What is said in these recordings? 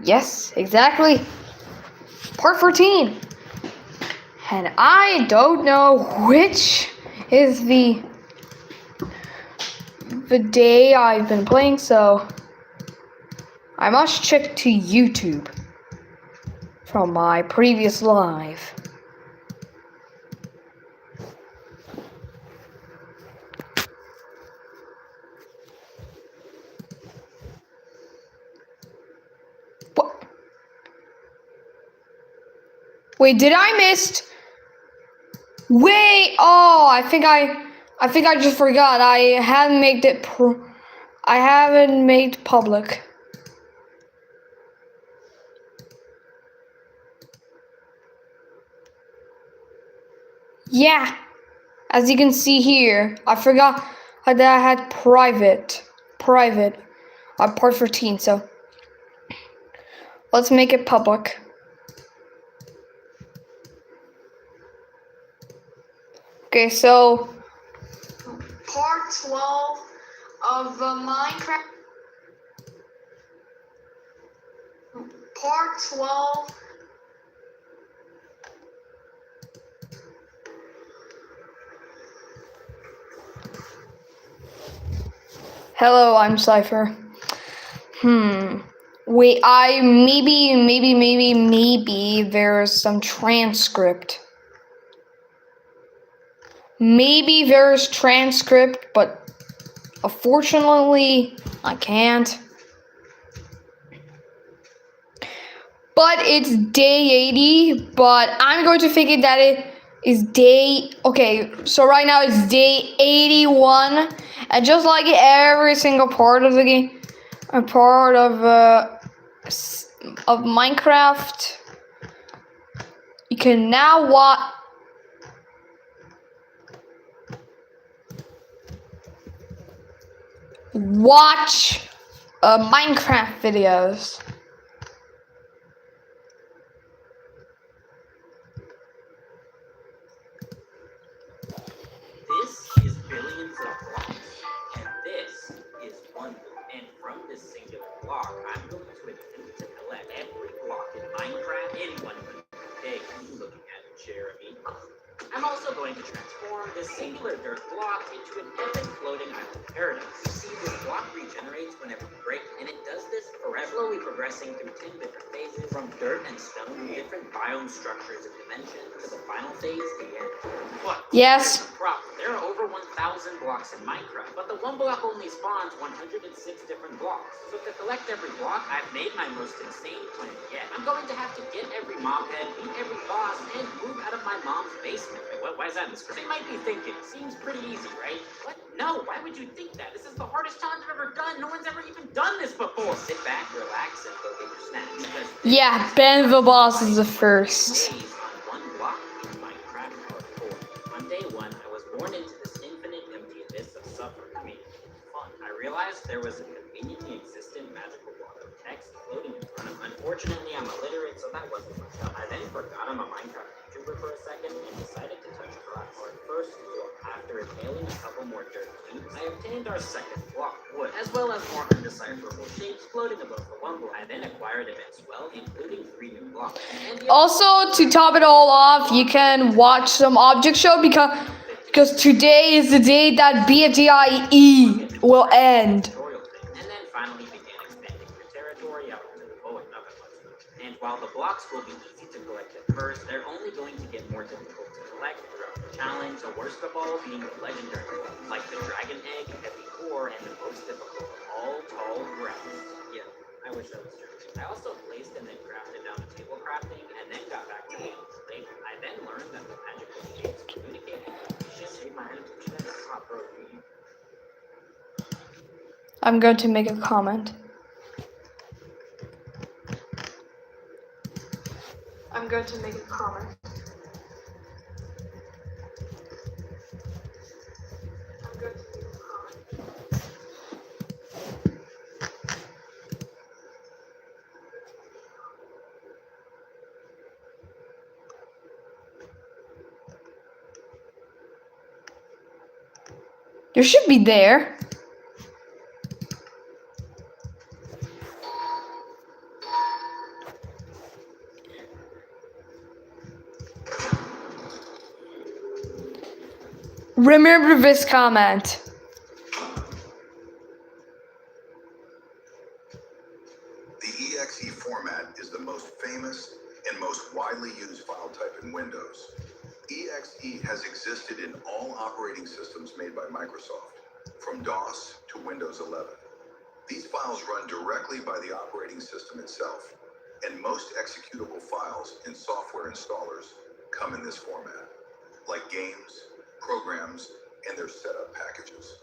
Yes, exactly. Part 14. And I don't know which is the day I've been playing, so I must check to YouTube from my previous live. What? Wait, did I miss? Wait, oh, I think I just forgot. I haven't made it I haven't made public. Yeah, as you can see here, I forgot that I had private on part 14, so let's make it public. Okay, so part 12 of Minecraft. Part 12. Hello, I'm Cypher. Wait, maybe there's some transcript. Maybe there's transcript, but unfortunately, I can't. But it's day 80, but I'm going to figure that it is day... Okay, so right now it's day 81, and just like every single part of the game, a part of Minecraft, you can now watch Minecraft videos. This is billions of blocks, and this is one block. And from this singular block, I'm going to attempt to collect every block in Minecraft anyone would pay. Looking at it, Jeremy. I'm also going to transform this singular dirt block into an epic floating island paradise. You see, this block regenerates whenever you break, and it does this forever, slowly progressing through 10 different phases, from dirt and stone, different biome structures and dimensions, to the final phase, the end. But Yes. there's a problem. There are over 1,000 blocks in Minecraft, but the one block only spawns 106 different blocks. So to collect every block, I've made my most insane plan yet. I'm going to have to get every mob head, beat every boss, and move out of my mom's basement. Wait, why is that in the script? They might be thinking, seems pretty easy, right? What? No, why would you think that? This is the hardest challenge I've ever done. No one's ever even done this before. Sit back, relax, and go get your snacks. Yeah, Ben the Boss is the first. Days on one block in Minecraft Part 4. On day 1, I was born into this infinite empty abyss of suffering made fun. I realized there was a conveniently existent magical block of text floating in front of me. Unfortunately, I'm illiterate, so that wasn't much help. I then forgot I'm a Minecraft YouTuber for a second and decided to touch grass. Our first block. After inhaling a couple more dirt cubes, I obtained our second block, wood, as well as more undecipherable shapes floating above the one block. I then acquired immense wealth, including 3 new blocks. Also, to top it all off, you can watch some object show because today is the day that BFDIE will end. And then finally began expanding your territory out into the void. Nothing much. And while the blocks will be easy to collect at first, they're only going to get more difficult to collect throughout the challenge, the worst of all being the legendary ones, like the dragon egg, heavy core, and the most difficult of all, tall grass. Yeah, I wish I was joking. I also placed and then crafted down a table crafting, and then got back to it later. I then learned that the magical shapes communicated. Just save my attention and hot bro. I'm going to make a comment. I'm going to make a comment. You should be there. Remember this comment. The EXE format is the most famous and most widely used file type in Windows. EXE has existed in all operating systems made by Microsoft, from DOS to Windows 11. These files run directly by the operating system itself, and most executable files in software installers come in this format, like games, programs, and their setup packages.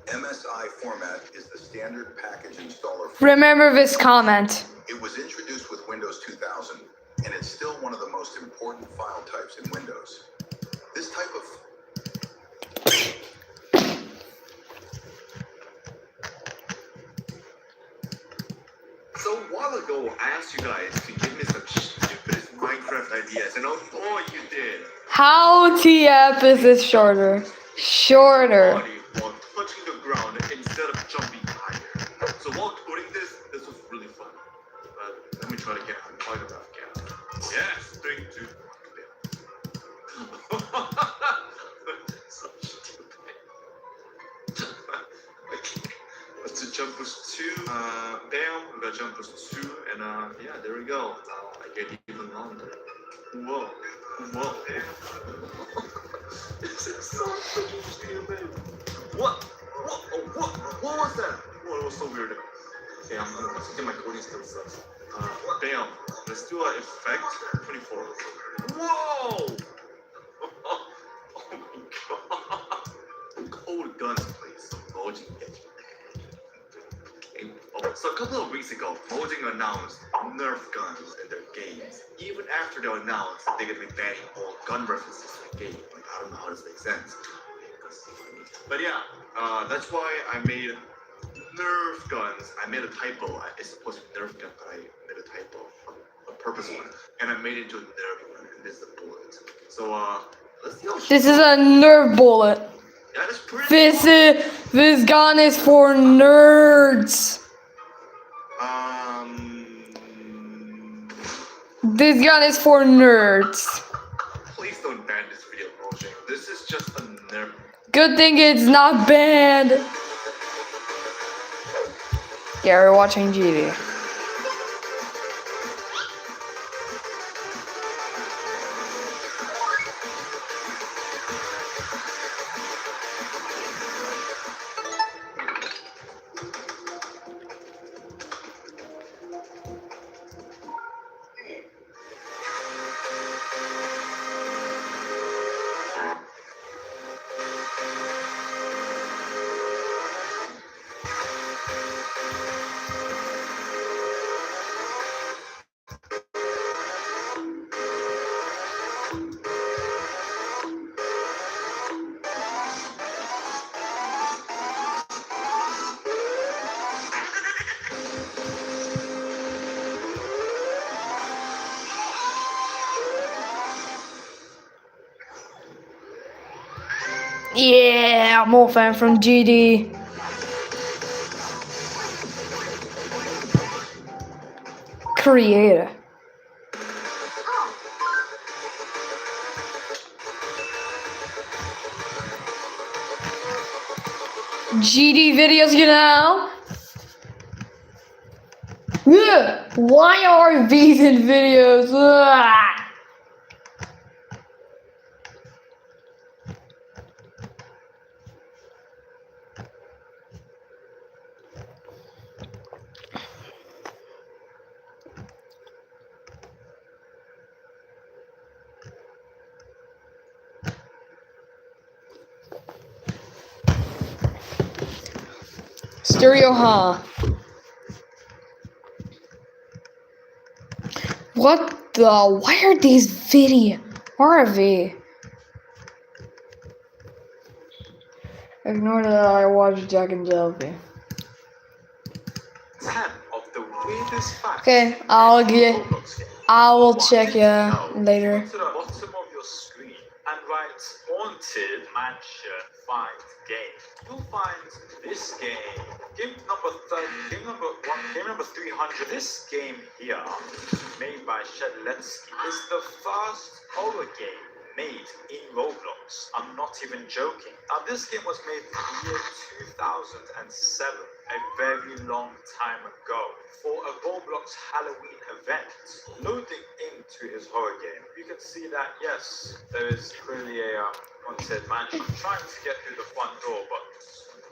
MSI format is the standard package installer. Remember this comment. It was introduced with Windows 2000, and it's still one of the most important file types in Windows. This type of So a while ago, I asked you guys to give me some stupidest Minecraft ideas, and oh boy, you did. How TF is this shorter? Shorter. Body while touching the ground instead of jumping higher. So while doing this was really fun. But let me try to get a photograph camera. Yes, 3, 2. So stupid. Okay. Let's do jump boost 2. Bam, we got jump boost 2, and yeah, there we go. Now I get even longer. Whoa. Whoa. This is so freaking stupid. What? What was that? Whoa, it was so weird. Okay, I'm gonna get my coding skills up. Bam. Let's do an effect 24. Whoa! Oh my god. Cold guns, please. Mojang. Okay. So a couple of weeks ago, Mojang announced Nerf guns in their games. Even after they announced they're gonna be banning all gun references in the game. Like, I don't know how this makes sense. But yeah, that's why I made Nerf guns. I made a typo. It's supposed to be Nerf gun, but I made a typo, a purpose one, and I made it into a Nerf gun. And this is the bullet. So let's see how. This is a Nerf bullet. Yeah, that's pretty. This gun is for nerds. This gun is for nerds. Please don't ban this video, Mojang. This is just a Nerf. Good thing it's not banned. Yeah, we're watching GD. Yeah, more fan from GD. Creator. GD videos, you know? Yeah. Why are these in videos? Ugh. Stereo, huh? What the? Why are these videos? Where are they? Ignore that I watched Jack and Jelly. 10 of the weirdest facts. Okay, I will check ya later. Go to the bottom of your screen and write Haunted Mansion Find Game. You'll find this game. Game number 300. This game here, made by Shedletsky, is the first horror game made in Roblox. I'm not even joking. Now, this game was made in the year 2007, a very long time ago, for a Roblox Halloween event. Loading into his horror game, you can see that, yes, there is clearly a haunted mansion. I'm trying to get through the front door, but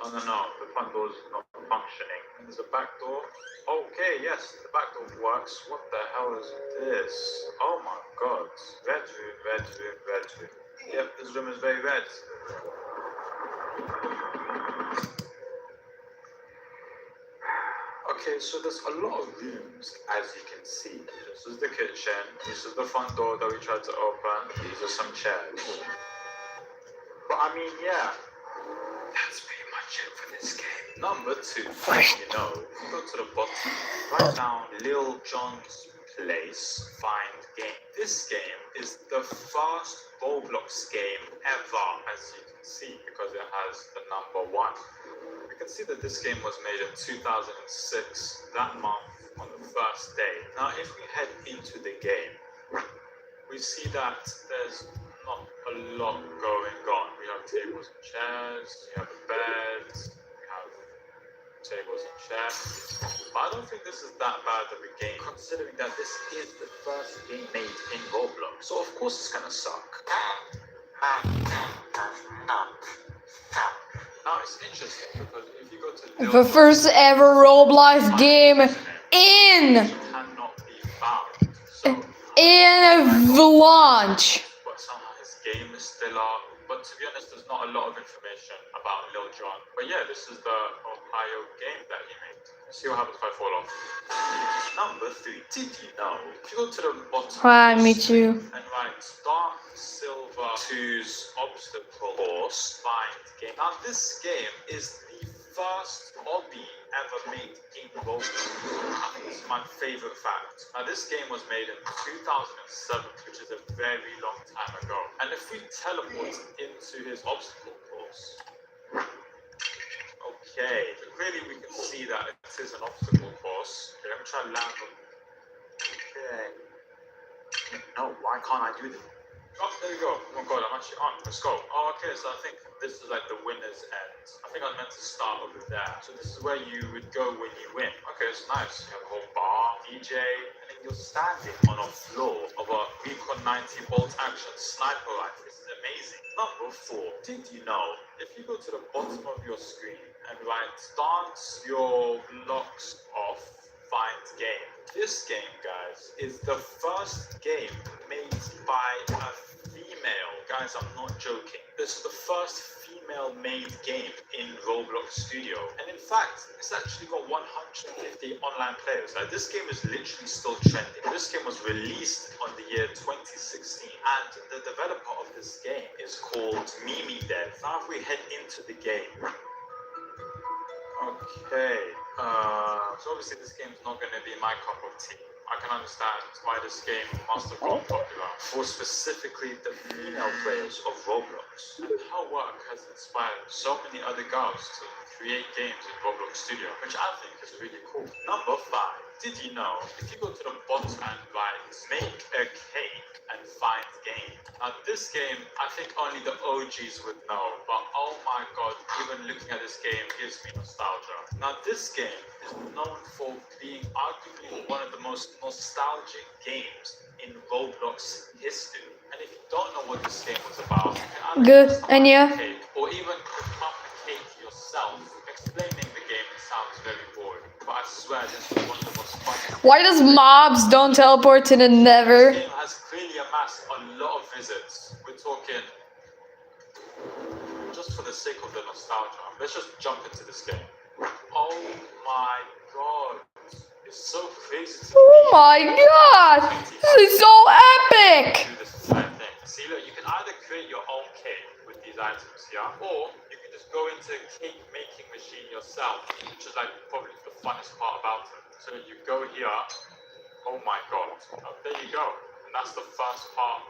oh, no, the front door is not functioning. And there's a back door. Okay, yes, the back door works. What the hell is this? Oh my god. Red room, red room, red room. Yep, this room is very red. Okay, so there's a lot of rooms, as you can see. This is the kitchen. This is the front door that we tried to open. These are some chairs. But I mean, yeah, that's pretty much it for this game. Number 2, you know, if you go to the bottom, write down Lil Jon's Place, find game. This game is the first Roblox game ever, as you can see, because it has the number 1. We can see that this game was made in 2006, that month, on the first day. Now, if we head into the game, we see that there's not a lot going on. We have tables and chairs, we have a bed, we have tables and chairs. But I don't think this is that bad of a game, considering that this is the first game made in Roblox. So of course it's gonna suck. Now it's interesting because if you go to The first ever Roblox game in cannot be found. So launch. but somehow his game is still up. But to be honest, there's not a lot of information about Lil Jon. But yeah, this is the Ohio game that he made. Let's see what happens if I fall off. Number 3. Did you know? If you go to the bottom Right, me too. and write Dark Silver 2's Obstacle Course, find game. Now this game is the first hobby ever made in Roblox. I think this is my favorite fact. Now this game was made in 2007, which is a very long time ago. And if we teleport into his obstacle course, okay, clearly we can see that it is an obstacle course. Okay, let me try to land on. Okay. No, why can't I do this? Oh, there we go. Oh my god, I'm actually on. Let's go. Oh, okay, so I think this is like the winner's end. I think I was meant to start over there. So this is where you would go when you win. Okay, it's nice. You have a whole bar, DJ, and then you're standing on a floor of a Recon 90 bolt action sniper rifle. This is amazing. Number 4. Did you know, if you go to the bottom of your screen and write dance your blocks off, find game. This game, guys, is the first game made by a female. Guys, I'm not joking. This is the first female-made game in Roblox Studio. And in fact, it's actually got 150 online players. Like, this game is literally still trending. This game was released on the year 2016. And the developer of this game is called Mimi Dev. Now if we head into the game. Okay, so obviously this game is not going to be my cup of tea. I can understand why this game must have gone popular for specifically the female players of Roblox, and how work has inspired so many other girls to create games in Roblox Studio, which I think is really cool. Number 5. Did you know, if you go to the bottom and write make a cake and find game. Now this game, I think only the OGs would know, but oh my god, even looking at this game gives me nostalgia. Now this game is known for being arguably one of the most nostalgic games in Roblox history. And if you don't know what this game was about, you can either Good, just and yeah. find a cake, or even become a cake yourself. Explaining the game sounds very boring, but I swear this is one of the most fun. Why does mobs don't teleport to the Nether? This game has clearly amassed a lot of visits. We're talking, just for the sake of the nostalgia, let's just jump into this game. Oh my god, it's so crazy to Oh my god! This is so epic! do this entire thing. See, look, you can either create your own cake with these items, yeah? Or you can just go into a cake making machine yourself, which is like probably the funnest part about it. So you go here, oh my god, there you go. And that's the first part,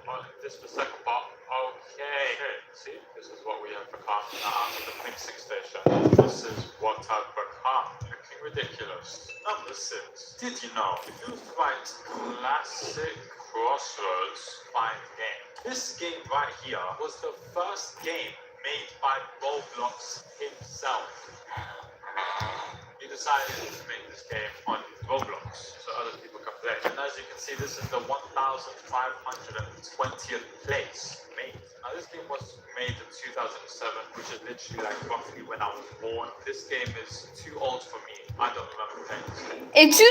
this is the second part. Okay, see, this is what we have become. Now I'm at the mixing station. This is what I've become. Looking ridiculous. Number 6. Did you know, if you write classic Crossroads find game, This game right here was the first game made by Roblox himself. He decided to make this game on Roblox so other people can play. And as you can see, this is the 1520th place made. Now this game was made in 2007, which is literally like roughly when I was born. This game is too old for me. I don't remember playing this game. In 2007, Wow,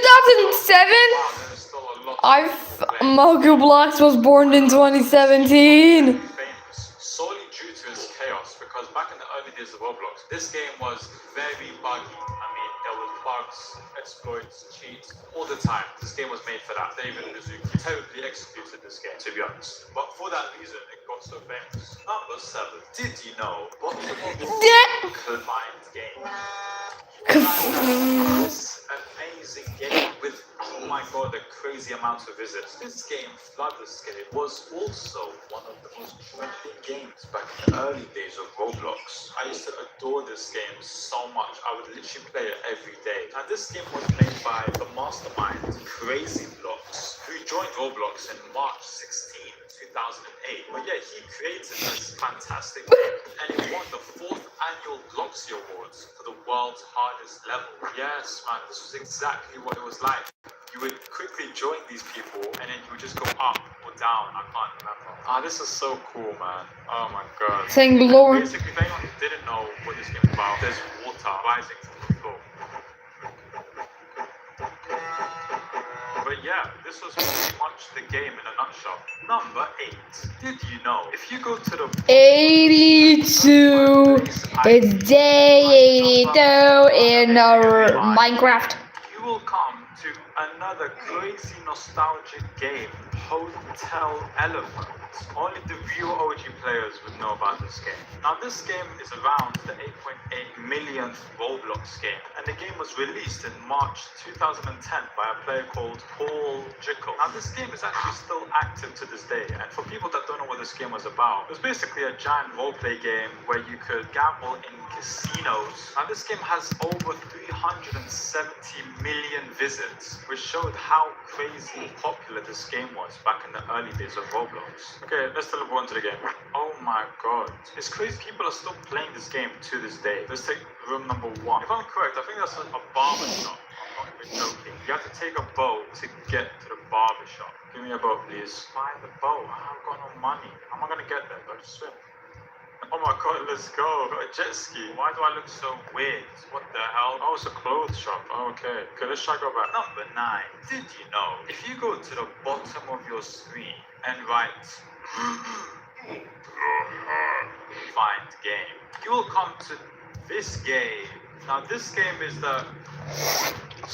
there's still a lot Mogoblox was born in 2017. famous solely due to its chaos, because back in the early days of Roblox, this game was very buggy. I mean, there was bugs, exploits, cheats all the time. This game was made for that. David Mizuki terribly executed this game, to be honest. But for that reason, it got so famous. Number 7. Did you know? Confined game. This amazing game with, oh my god, the crazy amounts of visits. This game, Flood Escape, was also one of the most trending games back in the early days of Roblox. I used to adore this game so much. I would literally play it every day. Now this game was made by the mastermind Crazy Blocks, who joined Roblox in March 16, 2008. But yeah, he created this fantastic game, and it won the 4th annual Bloxy Awards for the world's hardest level. Yes, man, this was exactly what it was like. You would quickly join these people, and then you would just go up or down. I can't remember. Ah, this is so cool, man. Oh my god. Saying Lord. Basically, if anyone didn't know what this game is about, there's water rising from the floor. But yeah, this was pretty much the game in a nutshell. Number 8. Did you know if you go to the 82. It's day 82 in Minecraft. you will come to another crazy nostalgic game, Hotel Elephant. Only the real OG players would know about this game. Now this game is around the 8.8 millionth Roblox game, and the game was released in March 2010 by a player called Paul Jickle. Now this game is actually still active to this day, and for people that don't know what this game was about, it was basically a giant roleplay game where you could gamble in casinos. Now this game has over 370 million visits, which showed how crazy popular this game was back in the early days of Roblox. Okay, let's teleport into the game. Oh my god. It's crazy people are still playing this game to this day. Let's take room number 1. If I'm correct, I think that's a barber shop. I'm not even joking. You have to take a boat to get to the barber shop. Give me a boat, please. Buy the boat. I've got no money. How am I gonna get there? Do I just swim? Oh my god, let's go. I've got a jet ski. Why do I look so weird? What the hell? Oh, it's a clothes shop. Oh, okay. Okay, let's try go back. Number 9. Did you know if you go to the bottom of your screen and write find game, you will come to this game. Now this game is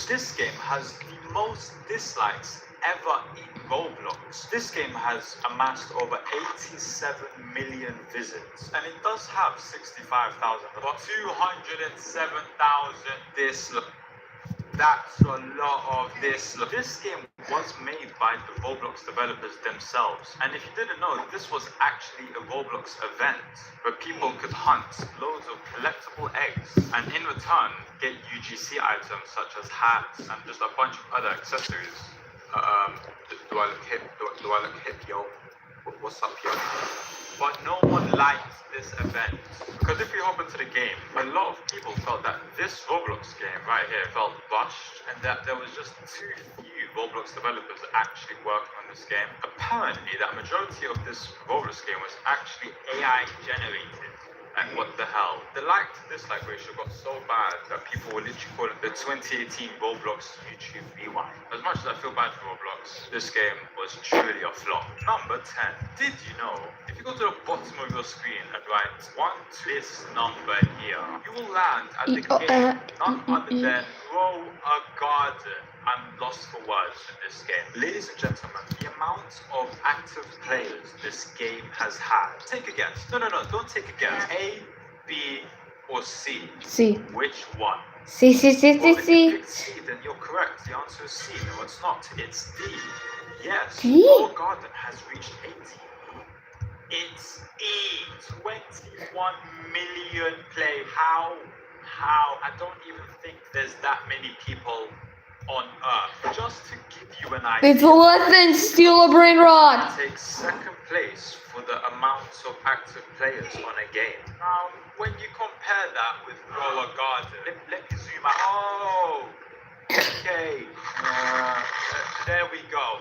this game has the most dislikes ever in Roblox. This game has amassed over 87 million visits, and it does have 65,000, about 207,000 dislikes. That's a lot of this. This game was made by the Roblox developers themselves. And if you didn't know, this was actually a Roblox event where people could hunt loads of collectible eggs and in return get UGC items such as hats and just a bunch of other accessories. Do I look hip? Do I look hip, yo? What's up, yo? But no one liked this event, because if you hop into the game, a lot of people felt that this Roblox game right here felt rushed, and that there was just too few Roblox developers actually working on this game. Apparently, that majority of this Roblox game was actually AI generated. And what the hell? The like to dislike ratio got so bad that people were literally calling it the 2018 Roblox YouTube Rewind. As much as I feel bad for Roblox, this game was truly a flop. Number 10. Did you know if you go to the bottom of your screen and write 1 to this number here, you will land at the game none other than Grow a Garden. I'm lost for words in this game. Ladies and gentlemen, the amount of active players this game has had. Take a guess. No, don't take a guess. A, B, or C? C. Which one? C. Well, if you picked C, then you're correct. The answer is C. No, it's not. It's D. Yes, D? Grow a Garden has reached 80. It's E. 21 million play. How? I don't even think there's that many people on Earth. Just to give you an idea. It's less than steal a brain rot. Takes second place for the amount of active players on a game. Now, when you compare that with Roller Garden, let me zoom out. Oh, okay. There we go.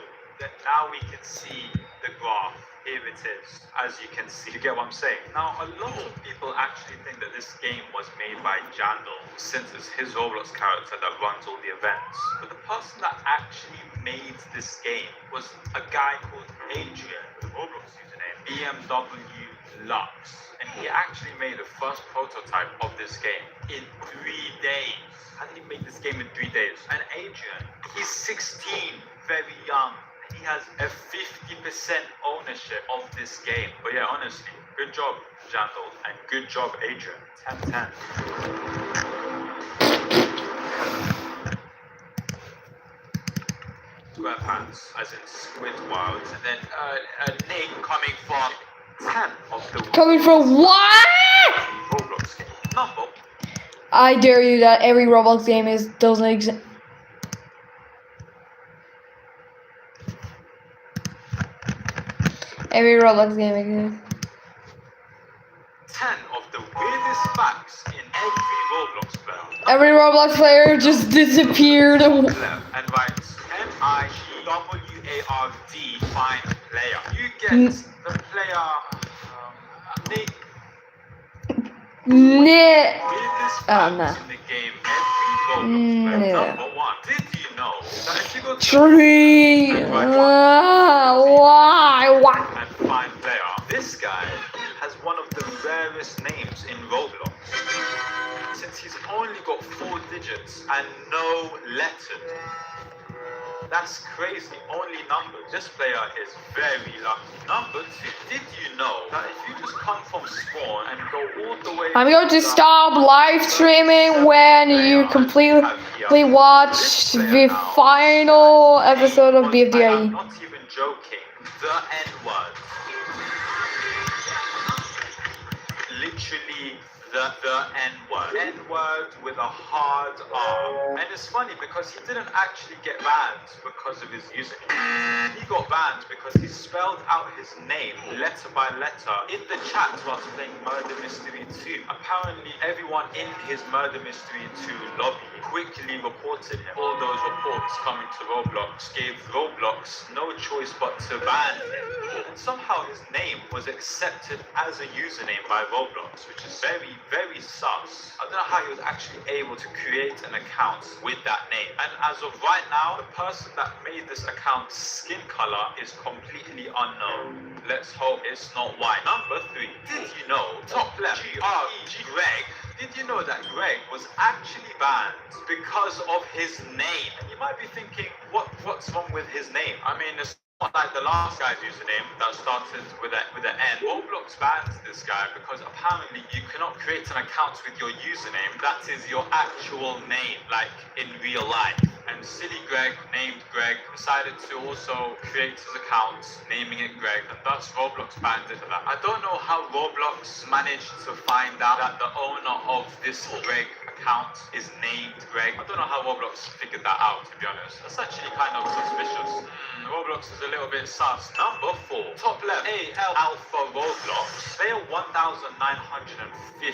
Now we can see the graph. Here it is, as you can see. You get what I'm saying? Now, a lot of people actually think that this game was made by Jandal, since it's his Roblox character that runs all the events. But the person that actually made this game was a guy called Adrian, with a Roblox username, BMW Lux. And he actually made the first prototype of this game in 3 days. How did he make this game in 3 days? And Adrian, he's 16, very young. He has a 50% ownership of this game. But yeah, honestly, good job, Jandal, and good job, Adrian. 10-10. SquarePants, as in Squidward, and then a name coming from 10 of the Coming from what? Roblox game. Number. I dare you that every Roblox game doesn't exist. Every Roblox game exists. 10 of the weirdest facts in every Roblox player. Every Roblox player just disappeared. Left and writes MIGWARD find player. You get the player name. Nah. Weirdest Oh, facts no. in the game. Every Roblox player. No. Number 1. Did you know that if you go to Tree. Why? and find player, this guy has one of the rarest names in Roblox. Since he's only got 4 digits and no letters. That's crazy. Only numbers. This player is very lucky. Number 2. Did you know that if you just come from spawn and go all the way... I'm going to stop live streaming when you completely watch the final episode of I'm BFDIE. not even joking. The N-word. Literally the N-word. N-word with a hard R. And it's funny because he didn't actually get banned because of his username. He got banned because he spelled out his name letter by letter in the chat whilst playing Murder Mystery 2. Apparently everyone in his Murder Mystery 2 lobby quickly reported him. All those reports coming to Roblox gave Roblox no choice but to ban him. And somehow his name was accepted as a username by Roblox, which is very, very sus. I don't know how he was actually able to create an account with that name. And as of right now, the person that made this account's skin color is completely unknown. Let's hope it's not white. Number 3. Did you know, top left, Greg, did you know that Greg was actually banned because of his name? And you might be thinking, what's wrong with his name? I mean, it's not like the last guy's username that started with an N. Roblox banned this guy because apparently you cannot create an account with your username that is your actual name, like in real life. And silly Greg, named Greg, decided to also create his account, naming it Greg, and thus Roblox banned it for that. I don't know how Roblox managed to find out that the owner of this Greg account is named Greg. I don't know how Roblox figured that out, to be honest. That's actually kind of suspicious. Roblox is a little bit sus. Number 4, top left, AL Alpha Roblox, player 1915.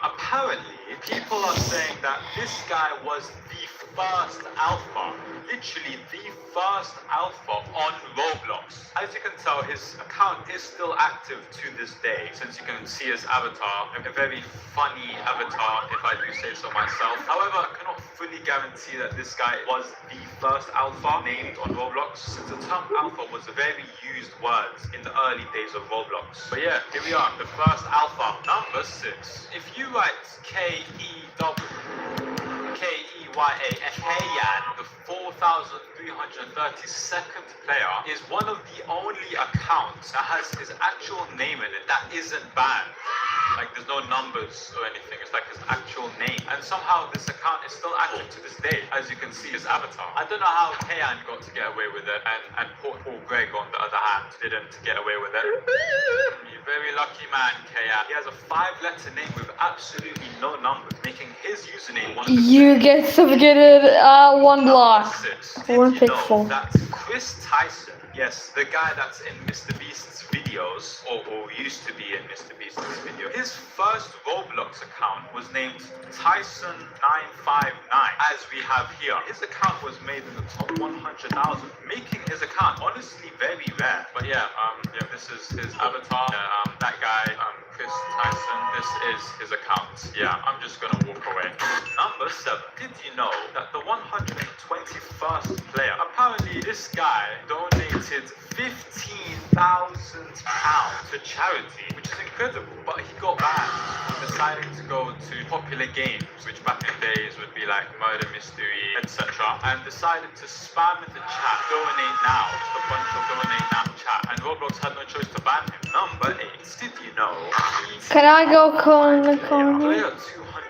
Apparently, people are saying that this guy was the first alpha, literally the first alpha on Roblox. As you can tell, his account is still active to this day, since you can see his avatar, a very funny avatar, if I do say so myself. However, I cannot fully guarantee that this guy was the first alpha named on Roblox, since the term alpha was a very used word in the early days of Roblox. But yeah, here we are, the first alpha. Number 6. If you write Keyan, the 4,332nd player, is one of the only accounts that has his actual name in it that isn't banned. Like, there's no numbers or anything, it's like his actual name. And somehow this account is still active to this day, as you can see his avatar. I don't know how Keyan got to get away with it, and poor Greg, on the other hand, didn't get away with it. You're very lucky man, Keyan. He has a 5-letter name with absolutely no numbers, making his username one of the you get suffocated? One block. Six. One Did you know pixel. that Chris Tyson, yes, the guy that's in Mr. Beast's videos, or used to be in Mr. Beast's video, his first Roblox account was named Tyson959, as we have here. His account was made in the top 100,000, making his account honestly very rare. But yeah, this is his avatar. That guy, Chris Tyson, this is his account. Yeah, I'm just gonna walk away. Number 7. Did you know that the 121st player, apparently this guy donated £15,000 to charity, which is incredible, but he got banned for deciding to go to popular games, which back in the days would be like murder mystery, etc., and decided to spam in the chat, donate now, just a bunch of donate now chat, and Roblox had no choice to ban him. Number 8. Did you know? Can I go corner? Player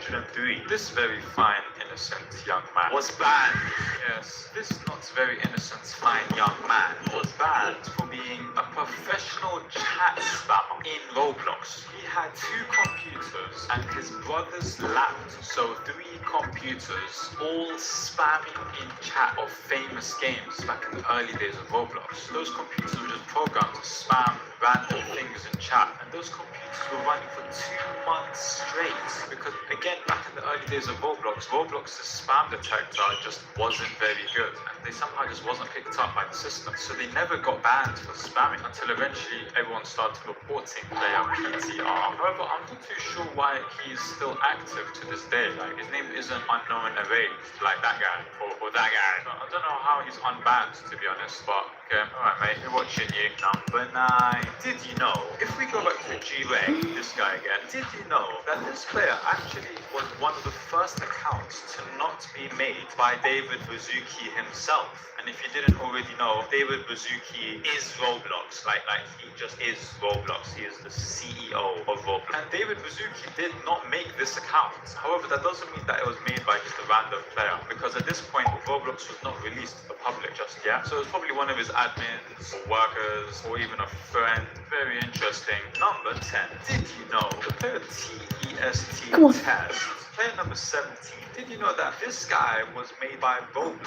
203, this very fine, innocent young man was banned. Yes, this not very innocent, fine young man was banned for being a professional chat spammer in Roblox. He had 2 computers and his brother's laptop, so 3 computers, all spamming in chat of famous games back in the early days of Roblox. Those computers were just programmed to spam random things in chat, and those computers were running for 2 months straight, because again, back in the early days of Roblox's spam detector just wasn't very good, and they somehow just wasn't picked up by the system, so they never got banned for spamming until eventually everyone started reporting player PTR. However, I'm not too sure why he's still active to this day. Like, his name isn't unknown erased like that guy or that guy. So I don't know how he's unbanned, to be honest, but okay, alright mate, we're watching you. Number 9. Did you know, if we go back to G-Ray, this guy again, did you know that this player actually was one of the first accounts to not be made by David Baszucki himself? And if you didn't already know, David Baszucki is Roblox. Like he just is Roblox. He is the CEO of Roblox. And David Baszucki did not make this account. However, that doesn't mean that it was made by just a random player, because at this point, Roblox was not released to the public just yet. So it was probably one of his admins, or workers, or even a friend. Very interesting. Number 10. Did you know the player TEST test? Player number 17. Did you know that this guy was made by Roblox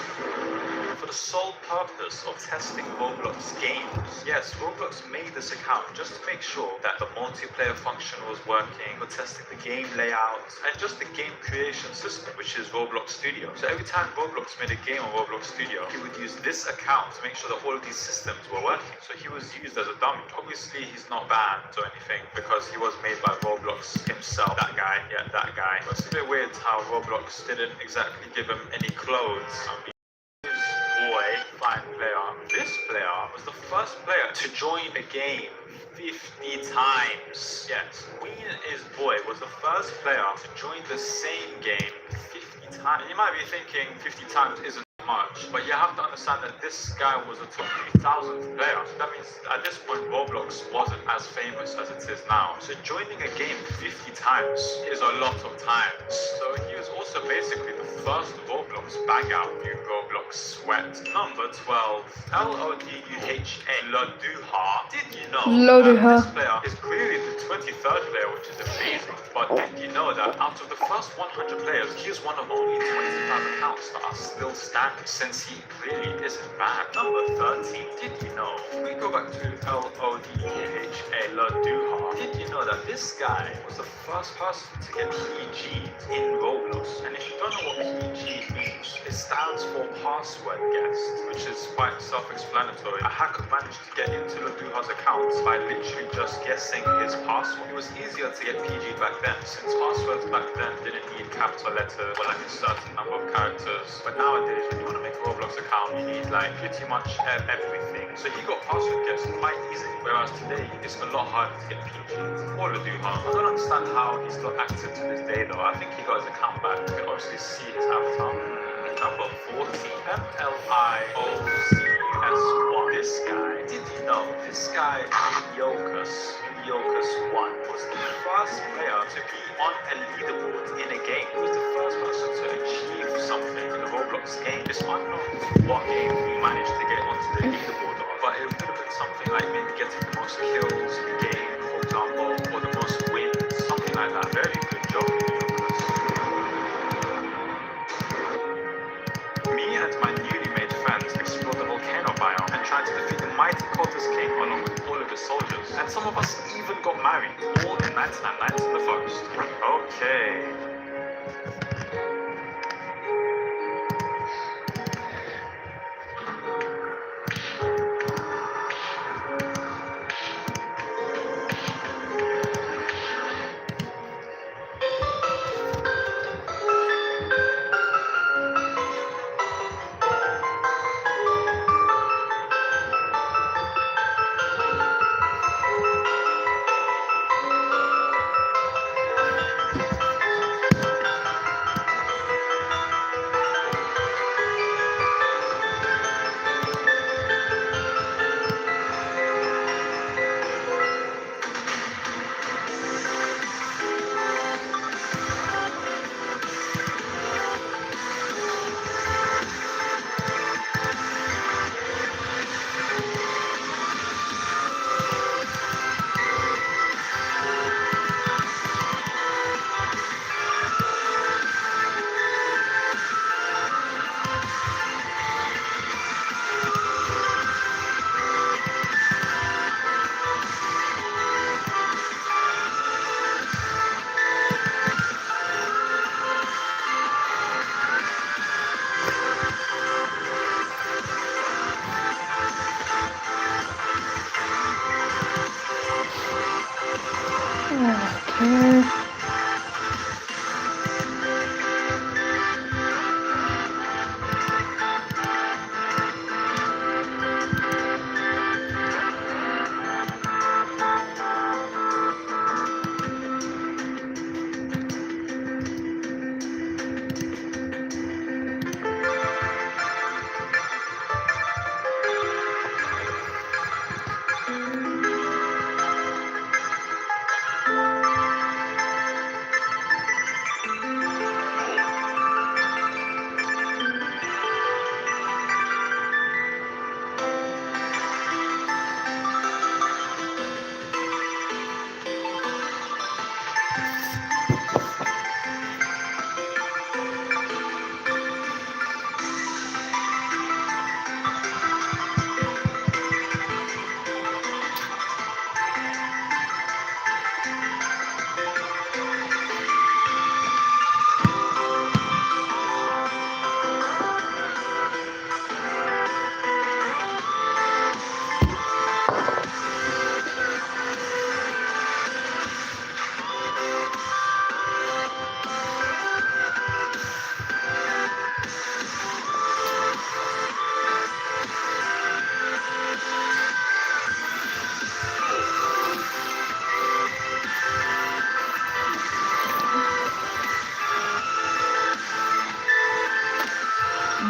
for the sole purpose of testing Roblox games? Yes, Roblox made this account just to make sure that the multiplayer function was working, for testing the game layout, and just the game creation system, which is Roblox Studio. So every time Roblox made a game on Roblox Studio, he would use this account to make sure that all of these systems were working. So he was used as a dummy. Obviously, he's not banned or anything because he was made by Roblox himself. That guy, yeah, that guy. But it's a bit weird how Roblox didn't exactly give him any clothes. Boy, fine player. This player was the first player to join a game 50 times. Yes, Queen is Boy was the first player to join the same game 50 times. You might be thinking 50 times isn't much, but you have to understand that this guy was a top 3,000th player. So that means at this point Roblox wasn't as famous as it is now. So joining a game 50 times is a lot of times. So he was also basically the first Roblox bang out new Roblox sweat. Number 12, LODUHA Loduha. Did you know that this player is clearly the 23rd player, which is amazing. But did you know that out of the first 100 players, he is one of only 25 accounts that are still standing, since he clearly isn't banned. Number 13, did you know, if we go back to LODUHA Loduha, did you know that this guy was the first person to get PG'd in Roblox? And if you don't know what PG means, it stands for password guessed, which is quite self-explanatory. A hacker managed to get into Loduha's account by literally just guessing his password. It was easier to get PG'd back then, since passwords back then didn't need capital letters or like a certain number of characters. But nowadays, when you want to make a Roblox account, you need like pretty much everything. So he got password guessed quite easily, whereas today it's a lot harder to get PG'd. Or Loduha. I don't understand how he's still active to this day though. I think he got his account back. You can obviously see his avatar. Number 14, MLIOCUS1. This guy, did you know this guy, Mediocus1, was the first player to be on a leaderboard in a game. He was the first person to achieve something in a Roblox game. It's unknown what game he managed to get onto the leaderboard on, but it could have been something like maybe getting the most kills in the game, for example, or the most wins, something like that. Very good job, Mediocus. and some of us even got married, all in 1990 the first. Okay. Okay.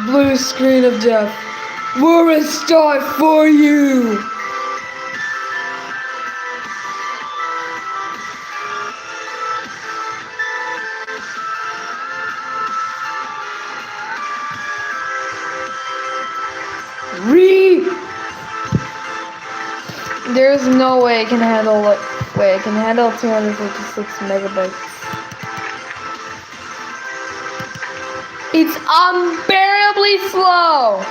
Blue screen of death. We're a star for you. There's no way I can handle it. Wait, I can handle 256 megabytes. It's unbearably slow.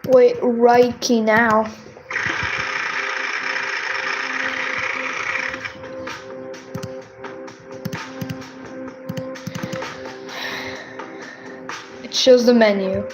Wait, right key now. It shows the menu.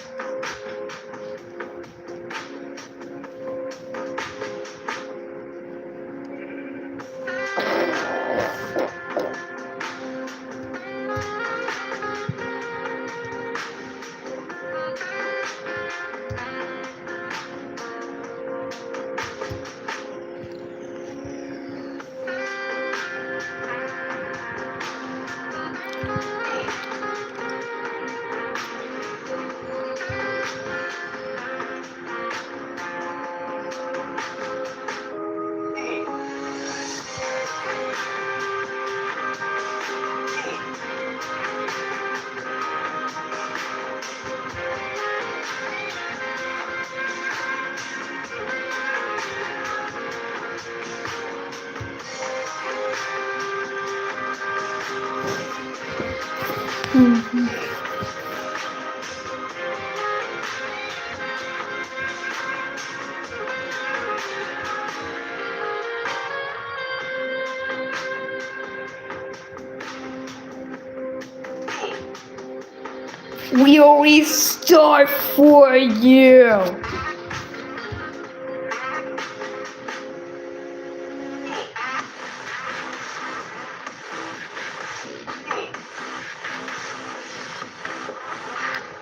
We'll restart for you.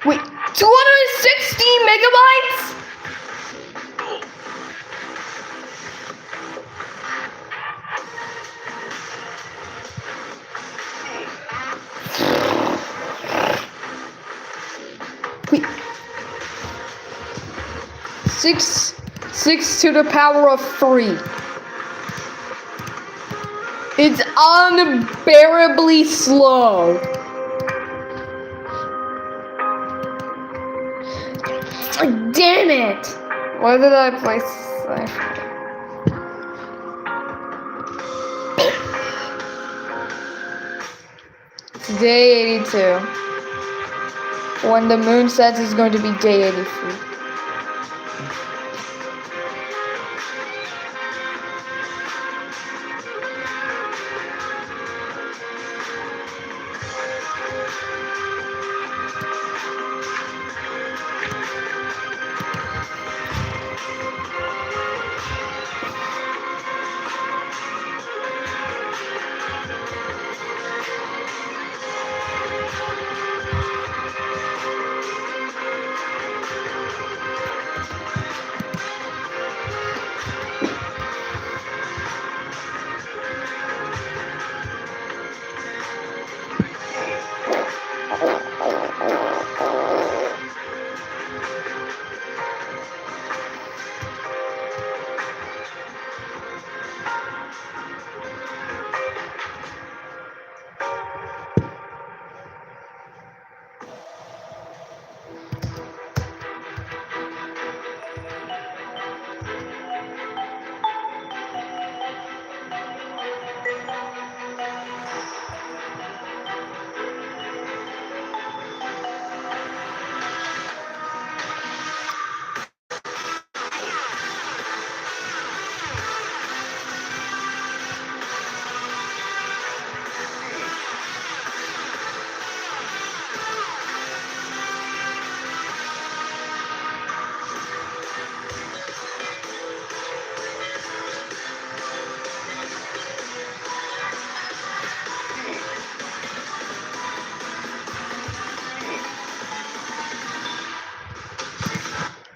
Wait, 260 megabytes? Wait. 6 to the power of 3. It's unbearably slow. Like, damn it! Why did I place? It's day 82. When the moon sets, it's going to be day 83.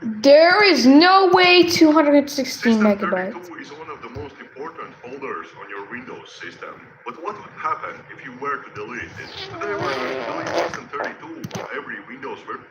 There is no way 216 megabytes. System 32 is one of the most important folders on your Windows system. But what would happen if you were to delete it? Today we're going to delete System 32 on every Windows version.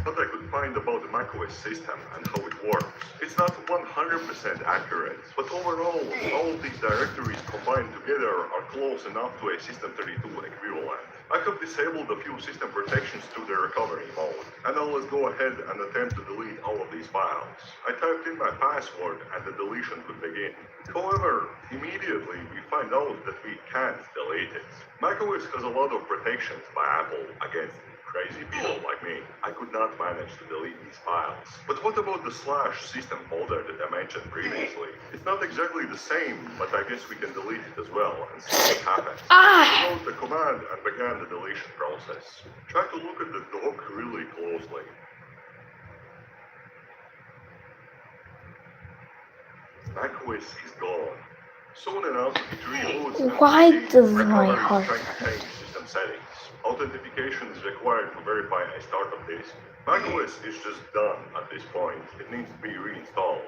What I could find about the macOS system and how it works. It's not 100% accurate, but overall, all of these directories combined together are close enough to a System 32 equivalent. I have disabled a few system protections through the recovery mode, and now let's go ahead and attempt to delete all of these files. I typed in my password and the deletion could begin. However, immediately we find out that we can't delete it. macOS has a lot of protections by Apple against crazy people like me. I could not manage to delete these files. But what about the /system folder that I mentioned previously? It's not exactly the same, but I guess we can delete it as well and see what happens. I wrote the command and began the deletion process. Try to look at the dock really closely. macOS is gone. Soon enough, it reloads and Why proceeds. does my Recovery is heart- trying to change system settings. Authentication is required to verify a startup disk. macOS is just done at this point. It needs to be reinstalled.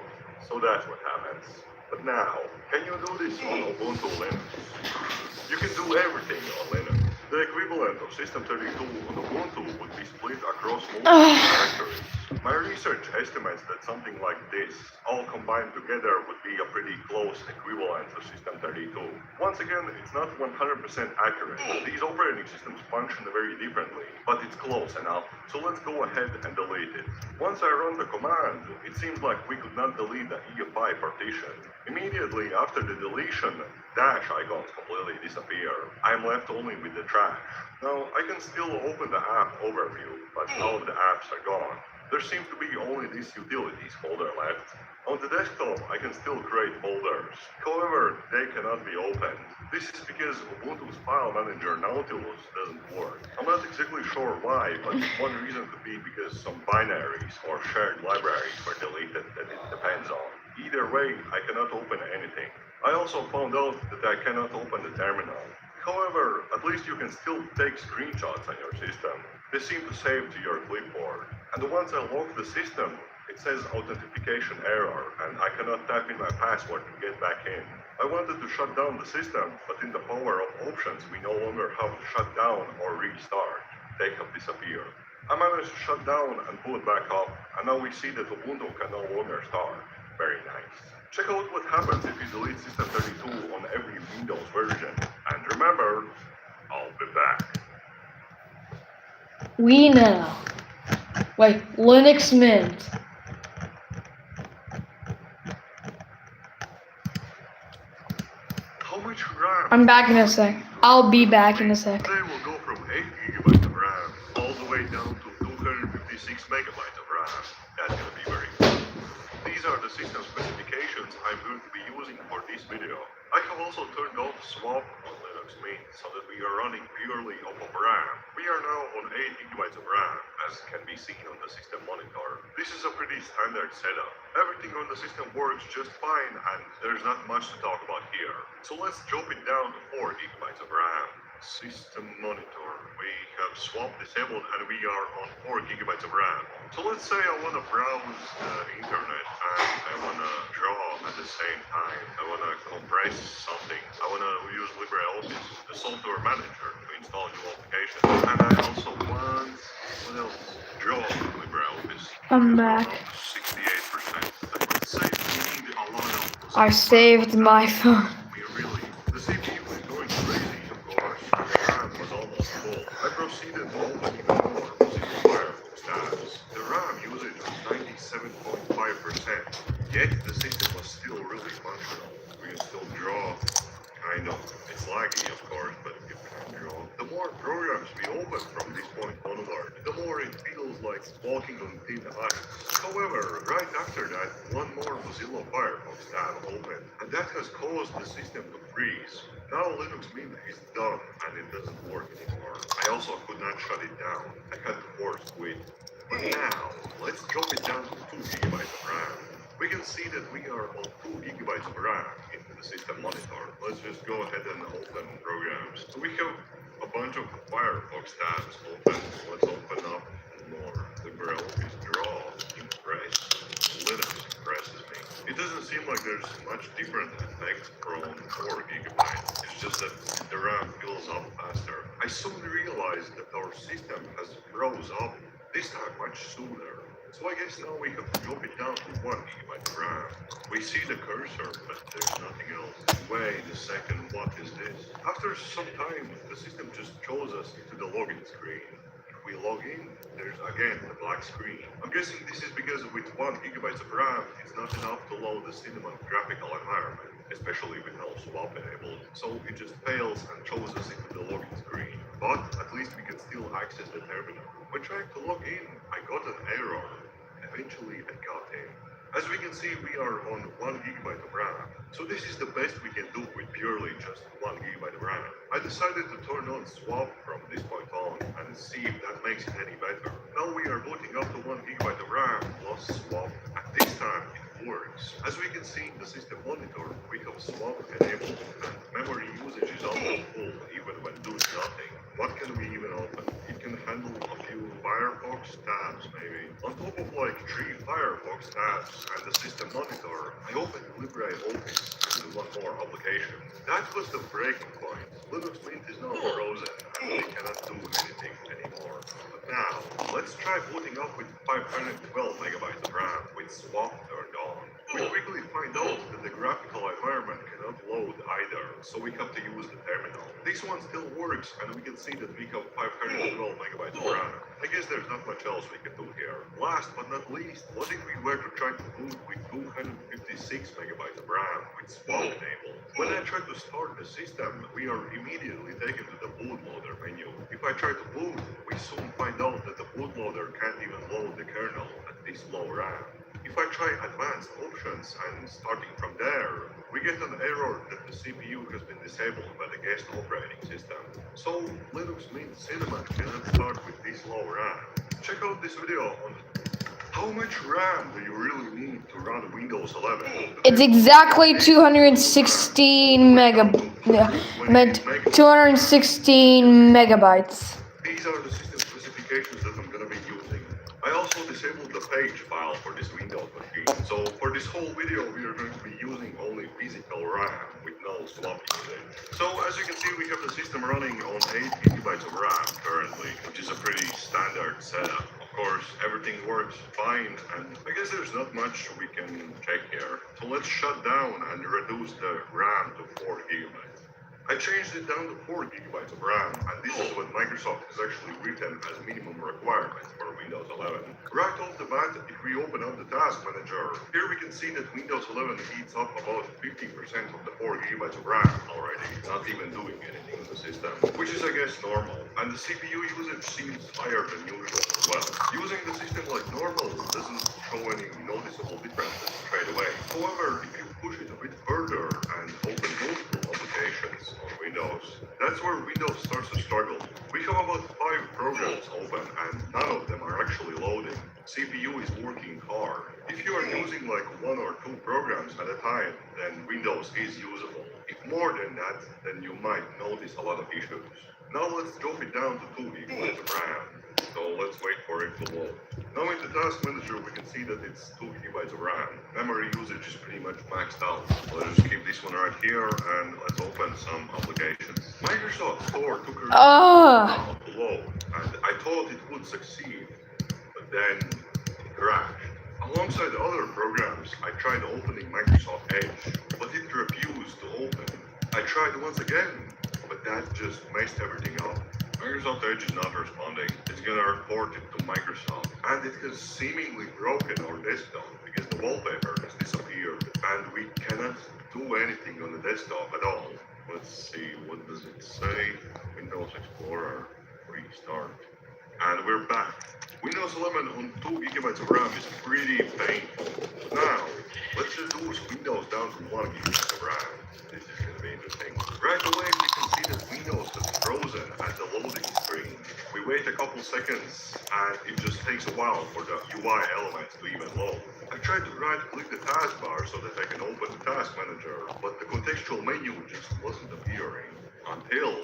So that's what happens. But now, can you do this on Ubuntu Linux? You can do everything on Linux. The equivalent of System32 on Ubuntu would be split across multiple directories. My research estimates that something like this, all combined together, would be a pretty close equivalent to System32. Once again, it's not 100% accurate. These operating systems function very differently, but it's close enough. So let's go ahead and delete it. Once I run the command, it seems like we could not delete the EFI partition. Immediately after the deletion, dash icons completely disappear. I'm left only with the trash. Now, I can still open the app overview, but all of the apps are gone. There seems to be only this utilities folder left. On the desktop, I can still create folders. However, they cannot be opened. This is because Ubuntu's file manager Nautilus doesn't work. I'm not exactly sure why, but one reason could be because some binaries or shared libraries were deleted that it depends on. Either way, I cannot open anything. I also found out that I cannot open the terminal. However, at least you can still take screenshots on your system. They seem to save to your clipboard. And once I lock the system, it says authentication error, and I cannot type in my password to get back in. I wanted to shut down the system, but in the power of options, we no longer have to shut down or restart. They have disappeared. I managed to shut down and boot back up, and now we see that Ubuntu can no longer start. Very nice. Check out what happens if you delete System32 on every Windows version. And remember, I'll be back. We know. Wait, Linux Mint. How much RAM? I'm back in a sec. I'll be back in a sec. They will go from 8 gigabytes of RAM all the way down to 256 megabytes of RAM. That's gonna be very cool. These are the system specifications I'm going to be using for this video. I have also turned off swap on Linux Mint so that we are running purely off of RAM. We are now on 8 gigabytes of RAM, as can be seen on the system monitor. This is a pretty standard setup. Everything on the system works just fine, and there's not much to talk about here. So let's drop it down to 4 gigabytes of RAM. System monitor. We have swap disabled and we are on 4 gigabytes of RAM. So let's say I want to browse the internet and I want to draw at the same time. I want to compress something. I want to use LibreOffice, the software manager, to install new applications. And I also want, what else? Draw LibreOffice. I'm back. 68%. Let's say we need a lot of... I saved my phone. We really... The CPU is going crazy, of course. The RAM was almost full. I proceeded to open even more Mozilla Firefox tabs. The RAM usage was 97.5%. Yet the system was still really functional. We can still draw. Kind of. It's laggy, of course, but you can draw. The more programs we open from this point onward, the more it feels like walking on thin ice. However, right after that, one more Mozilla Firefox tab opened, and that has caused the system to freeze. Now Linux Mint is done, and it doesn't work anymore. I also could not shut it down. I had to force quit. But now, let's drop it down to 2 gigabytes of RAM. We can see that we are on 2 gigabytes of RAM into the system monitor. Let's just go ahead and open programs. So we have a bunch of Firefox tabs open. Let's open up more. LibreOffice Draw, Impress. Linux impresses me. It doesn't seem like there's much different effect from 4 gigabytes. It's just that the RAM fills up faster. I soon realized that our system has froze up this time much sooner. So I guess now we have to drop it down to 1 gigabyte of RAM. We see the cursor, but there's nothing else. Wait a second, what is this? After some time, the system just shows us into the login screen. If we log in, there's again the black screen. I'm guessing this is because with 1 gigabyte of RAM, it's not enough to load the cinema graphical environment, especially with no swap enabled. So it just fails and shows us into the login screen. But at least we can still access the terminal. When trying to log in, I got an error. Eventually, I got in. As we can see, we are on 1 gigabyte of RAM. So this is the best we can do with purely just 1 gigabyte of RAM. I decided to turn on swap from this point on and see if that makes it any better. Now we are booting up to 1 gigabyte of RAM plus swap, and this time it works. As we can see in the system monitor, we have swap enabled and memory usage is almost full even when doing nothing. What can we even open? It can handle a few Firefox Firefox tabs, maybe. On top of like 3 Firefox tabs and the system monitor, I opened LibreOffice and one more application. That was the breaking point. Linux Mint is now frozen and we cannot do anything anymore. But now, let's try booting up with 512 megabytes of RAM with swap turned on. We quickly find out that the graphical environment cannot load either, so we have to use the terminal. This one still works, and we can see that we have 512 megabytes of RAM. I guess there's not much else we can do here. Last but not least, what if we were to try to boot with 256 megabytes of RAM with swap enabled? When I try to start the system, we are immediately taken to the bootloader menu. If I try to boot, we soon find out that the bootloader can't even load the kernel at this low RAM. If I try advanced options and starting from there, we get an error that the CPU has been disabled by the guest operating system. So Linux Mint Cinnamon cannot start with this low RAM. Check out this video on how much RAM do you really need to run Windows 11. It's exactly 216 megabytes. These are the system specifications that I'm going to be using. I also disabled the page file for this Windows machine. So for this whole video, we are going to be using only physical RAM with no swap usage. So as you can see, we have the system running on 8 gigabytes of RAM currently, which is a pretty standard setup. Of course, everything works fine, and I guess there's not much we can check here. So let's shut down and reduce the RAM to 4 gigabytes. I changed it down to 4 gigabytes of RAM, and this is what Microsoft has actually written as minimum requirements for Windows 11. Right off the bat, if we open up the task manager, here we can see that Windows 11 eats up about 50% of the 4 gigabytes of RAM already, not even doing anything in the system, which is I guess normal. And the CPU usage seems higher than usual as well. Using the system like normal doesn't show any noticeable differences straight away. However, if you push it a bit further and open multiple applications on Windows, that's where Windows starts to struggle. We have about 5 programs open and none of them are actually loading. CPU is working hard. If you are using like 1 or 2 programs at a time, then Windows is usable. If more than that, then you might notice a lot of issues. Now let's drop it down to 2 gigabytes of RAM. So let's wait for it to load. Now in the task manager we can see that it's 2 gigabytes of RAM. Memory usage is pretty much maxed out. So let's just keep this one right here and let's open some applications. Microsoft Store took a while to load and I thought it would succeed, but then it crashed. Alongside other programs, I tried opening Microsoft Edge, but it refused to open. I tried once again, but that just messed everything up. Microsoft Edge is not responding. It's gonna report it to Microsoft. And it has seemingly broken our desktop because the wallpaper has disappeared and we cannot do anything on the desktop at all. Let's see, what does it say? Windows Explorer, restart. And we're back. Windows 11 on 2 gigabytes of RAM is pretty painful. Now, let's reduce Windows down to 1 gigabyte of RAM. This is going to be interesting. Right away, we can see that Windows is frozen at the loading screen. We wait a couple seconds, and it just takes a while for the UI elements to even load. I tried to right-click the taskbar so that I can open the task manager, but the contextual menu just wasn't appearing until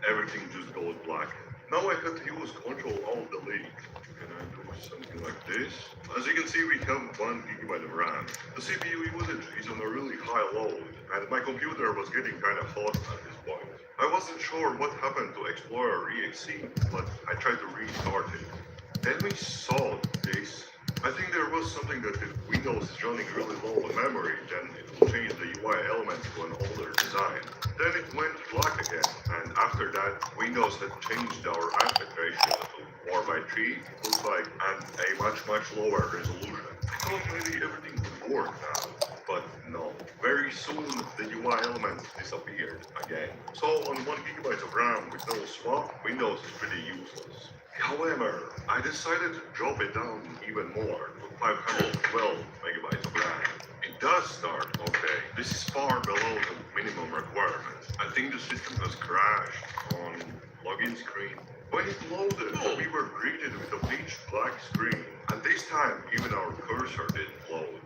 everything just goes black. Now I have to use Ctrl-Alt-Delete. Can I do something like this? As you can see, we have 1 gigabyte of RAM. The CPU usage is on a really high load, and my computer was getting kind of hot at this point. I wasn't sure what happened to Explorer EXE, but I tried to restart it. Then we saw this. I think there was something that if Windows is running really low on memory, then it will change the UI element to an older design. Then it went black again, and after that, Windows had changed our aspect ratio to 4:3, it looks like, and a much lower resolution. I thought maybe everything would work now, but no. Very soon, the UI elements disappeared again. So on 1 gigabyte of RAM with no swap, Windows is pretty useless. However, I decided to drop it down even more to 512 megabytes of RAM. It does start okay. This is far below the minimum requirements. I think the system has crashed on login screen. When it loaded, we were greeted with a pitch black screen, and this time even our cursor didn't load.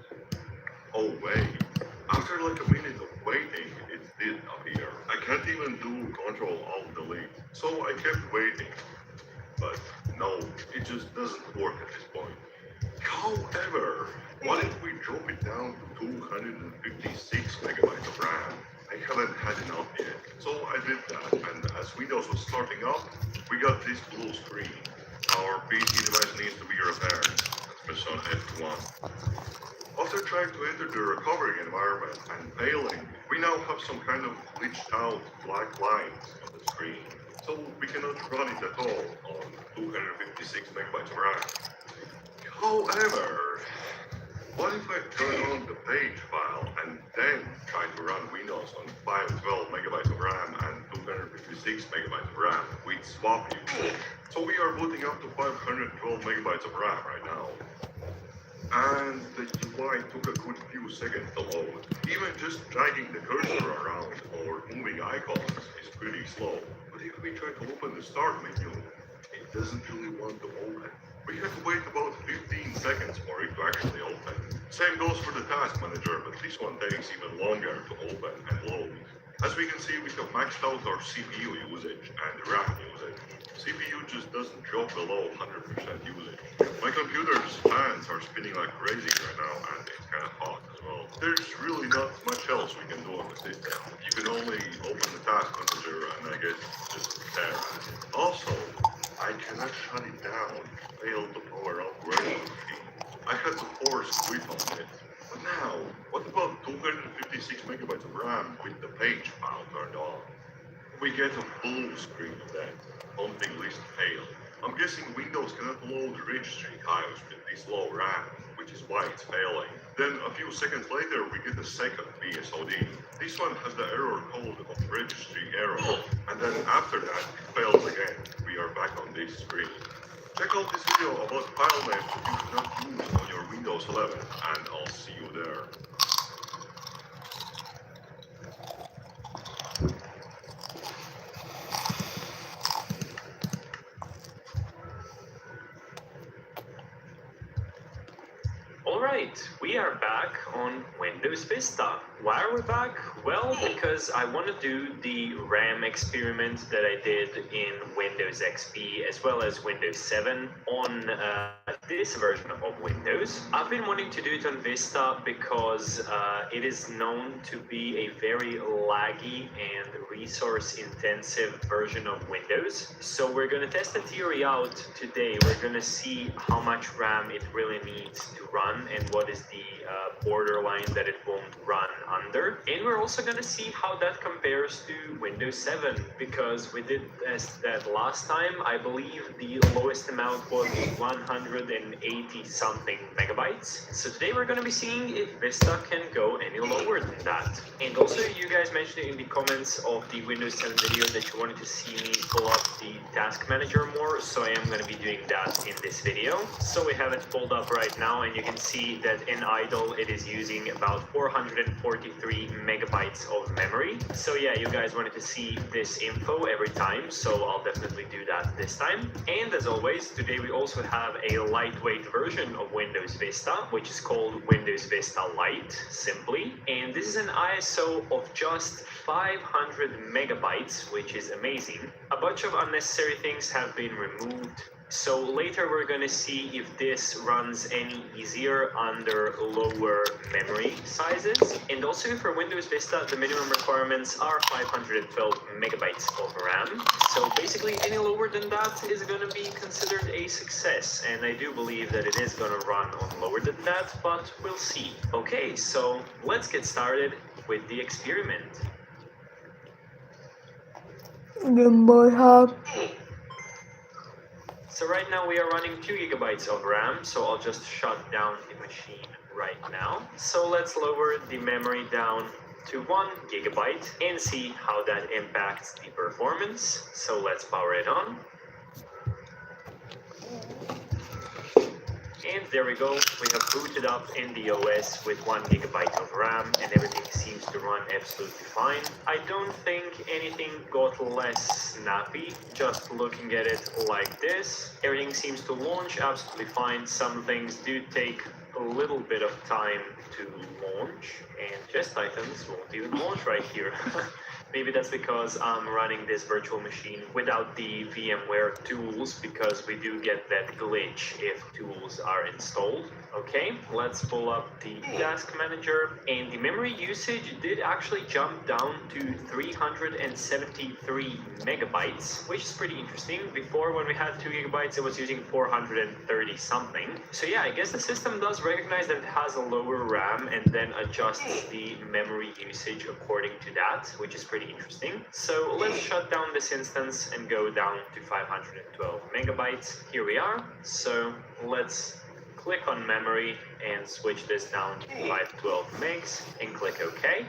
Oh wait, after like a minute of waiting, it did appear. I can't even do Ctrl-Alt-Delete, so I kept waiting. But No, it just doesn't work at this point. However, what if we drop it down to 256 megabytes of RAM? I haven't had enough yet. So I did that, and as Windows was starting up, we got this blue screen. Our PC device needs to be repaired. Let's press on F1. After trying to enter the recovery environment and failing, we now have some kind of glitched out black lines on the screen. So we cannot run it at all on 256 megabytes of RAM. However, what if I turn on the page file and then try to run Windows on 512 megabytes of RAM and 256 megabytes of RAM with swap you? So we are booting up to 512 megabytes of RAM right now. And the UI took a good few seconds to load. Even just dragging the cursor around or moving icons is pretty slow. But if we try to open the start menu, it doesn't really want to open. We have to wait about 15 seconds for it to actually open. Same goes for the task manager, but this one takes even longer to open and load. As we can see, we have maxed out our CPU usage and RAM usage. CPU just doesn't drop below 100% usage. My computer's fans are spinning like crazy right now, and it's kind of hot as well. There's really not much else we can do on the system. You can only open the task manager, and I guess just stare at it. Also, I cannot shut it down. Failed to power up running machine. I had to force quit on it. But now, what about 256 megabytes of RAM with the page file turned on? We get a blue screen of that. Pumping list failed. I'm guessing Windows cannot load registry tiles with this low RAM, which is why it's failing. Then a few seconds later, we get a second BSOD. This one has the error code of registry error, and then after that, it fails again. We are back on this screen. Check out this video about file names that you cannot use on your Windows 11, and I'll see you there. Alright, we are back on Windows Vista. Why are we back? Well, because I want to do the RAM experiment that I did in Windows XP as well as Windows 7 on this version of Windows. I've been wanting to do it on Vista because it is known to be a very laggy and resource-intensive version of Windows. So we're going to test the theory out today. We're going to see how much RAM it really needs to run and what is the borderline that it won't run under. And we're also going to see how that compares to Windows 7, because we did test that last time. I believe the lowest amount was 180 something megabytes. So today we're going to be seeing if Vista can go any lower than that. And also, you guys mentioned in the comments of the Windows 7 video that you wanted to see me pull up the task manager more, so I am going to be doing that in this video. So we have it pulled up right now, and you can see that in idle it is using about 443 megabytes of memory. So yeah, you guys wanted to see this info every time, so I'll definitely do that this time. And as always, today we also have a lightweight version of Windows Vista, which is called Windows Vista Lite, simply. And this is an ISO of just 500 megabytes, which is amazing. A bunch of unnecessary things have been removed. So later we're going to see if this runs any easier under lower memory sizes. And also for Windows Vista, the minimum requirements are 512 megabytes of RAM. So basically any lower than that is going to be considered a success. And I do believe that it is going to run on lower than that, but we'll see. Okay, so let's get started with the experiment. So right now we are running 2 gigabytes of RAM, so I'll just shut down the machine right now. So let's lower the memory down to 1 gigabyte and see how that impacts the performance. So let's power it on. And there we go, we have booted up in the OS with 1 gigabyte of RAM and everything seems to run absolutely fine. I don't think anything got less snappy, just looking at it like this. Everything seems to launch absolutely fine. Some things do take a little bit of time to launch, and chest items won't even launch right here. Maybe that's because I'm running this virtual machine without the VMware tools, because we do get that glitch if tools are installed. Okay, let's pull up the task manager, and the memory usage did actually jump down to 373 megabytes, which is pretty interesting. Before, when we had 2 gigabytes, it was using 430 something. So yeah, I guess the system does recognize that it has a lower RAM and then adjusts the memory usage according to that, which is pretty interesting. So let's shut down this instance and go down to 512 megabytes. Here we are. So let's click on memory and switch this down to 512 megs and click OK.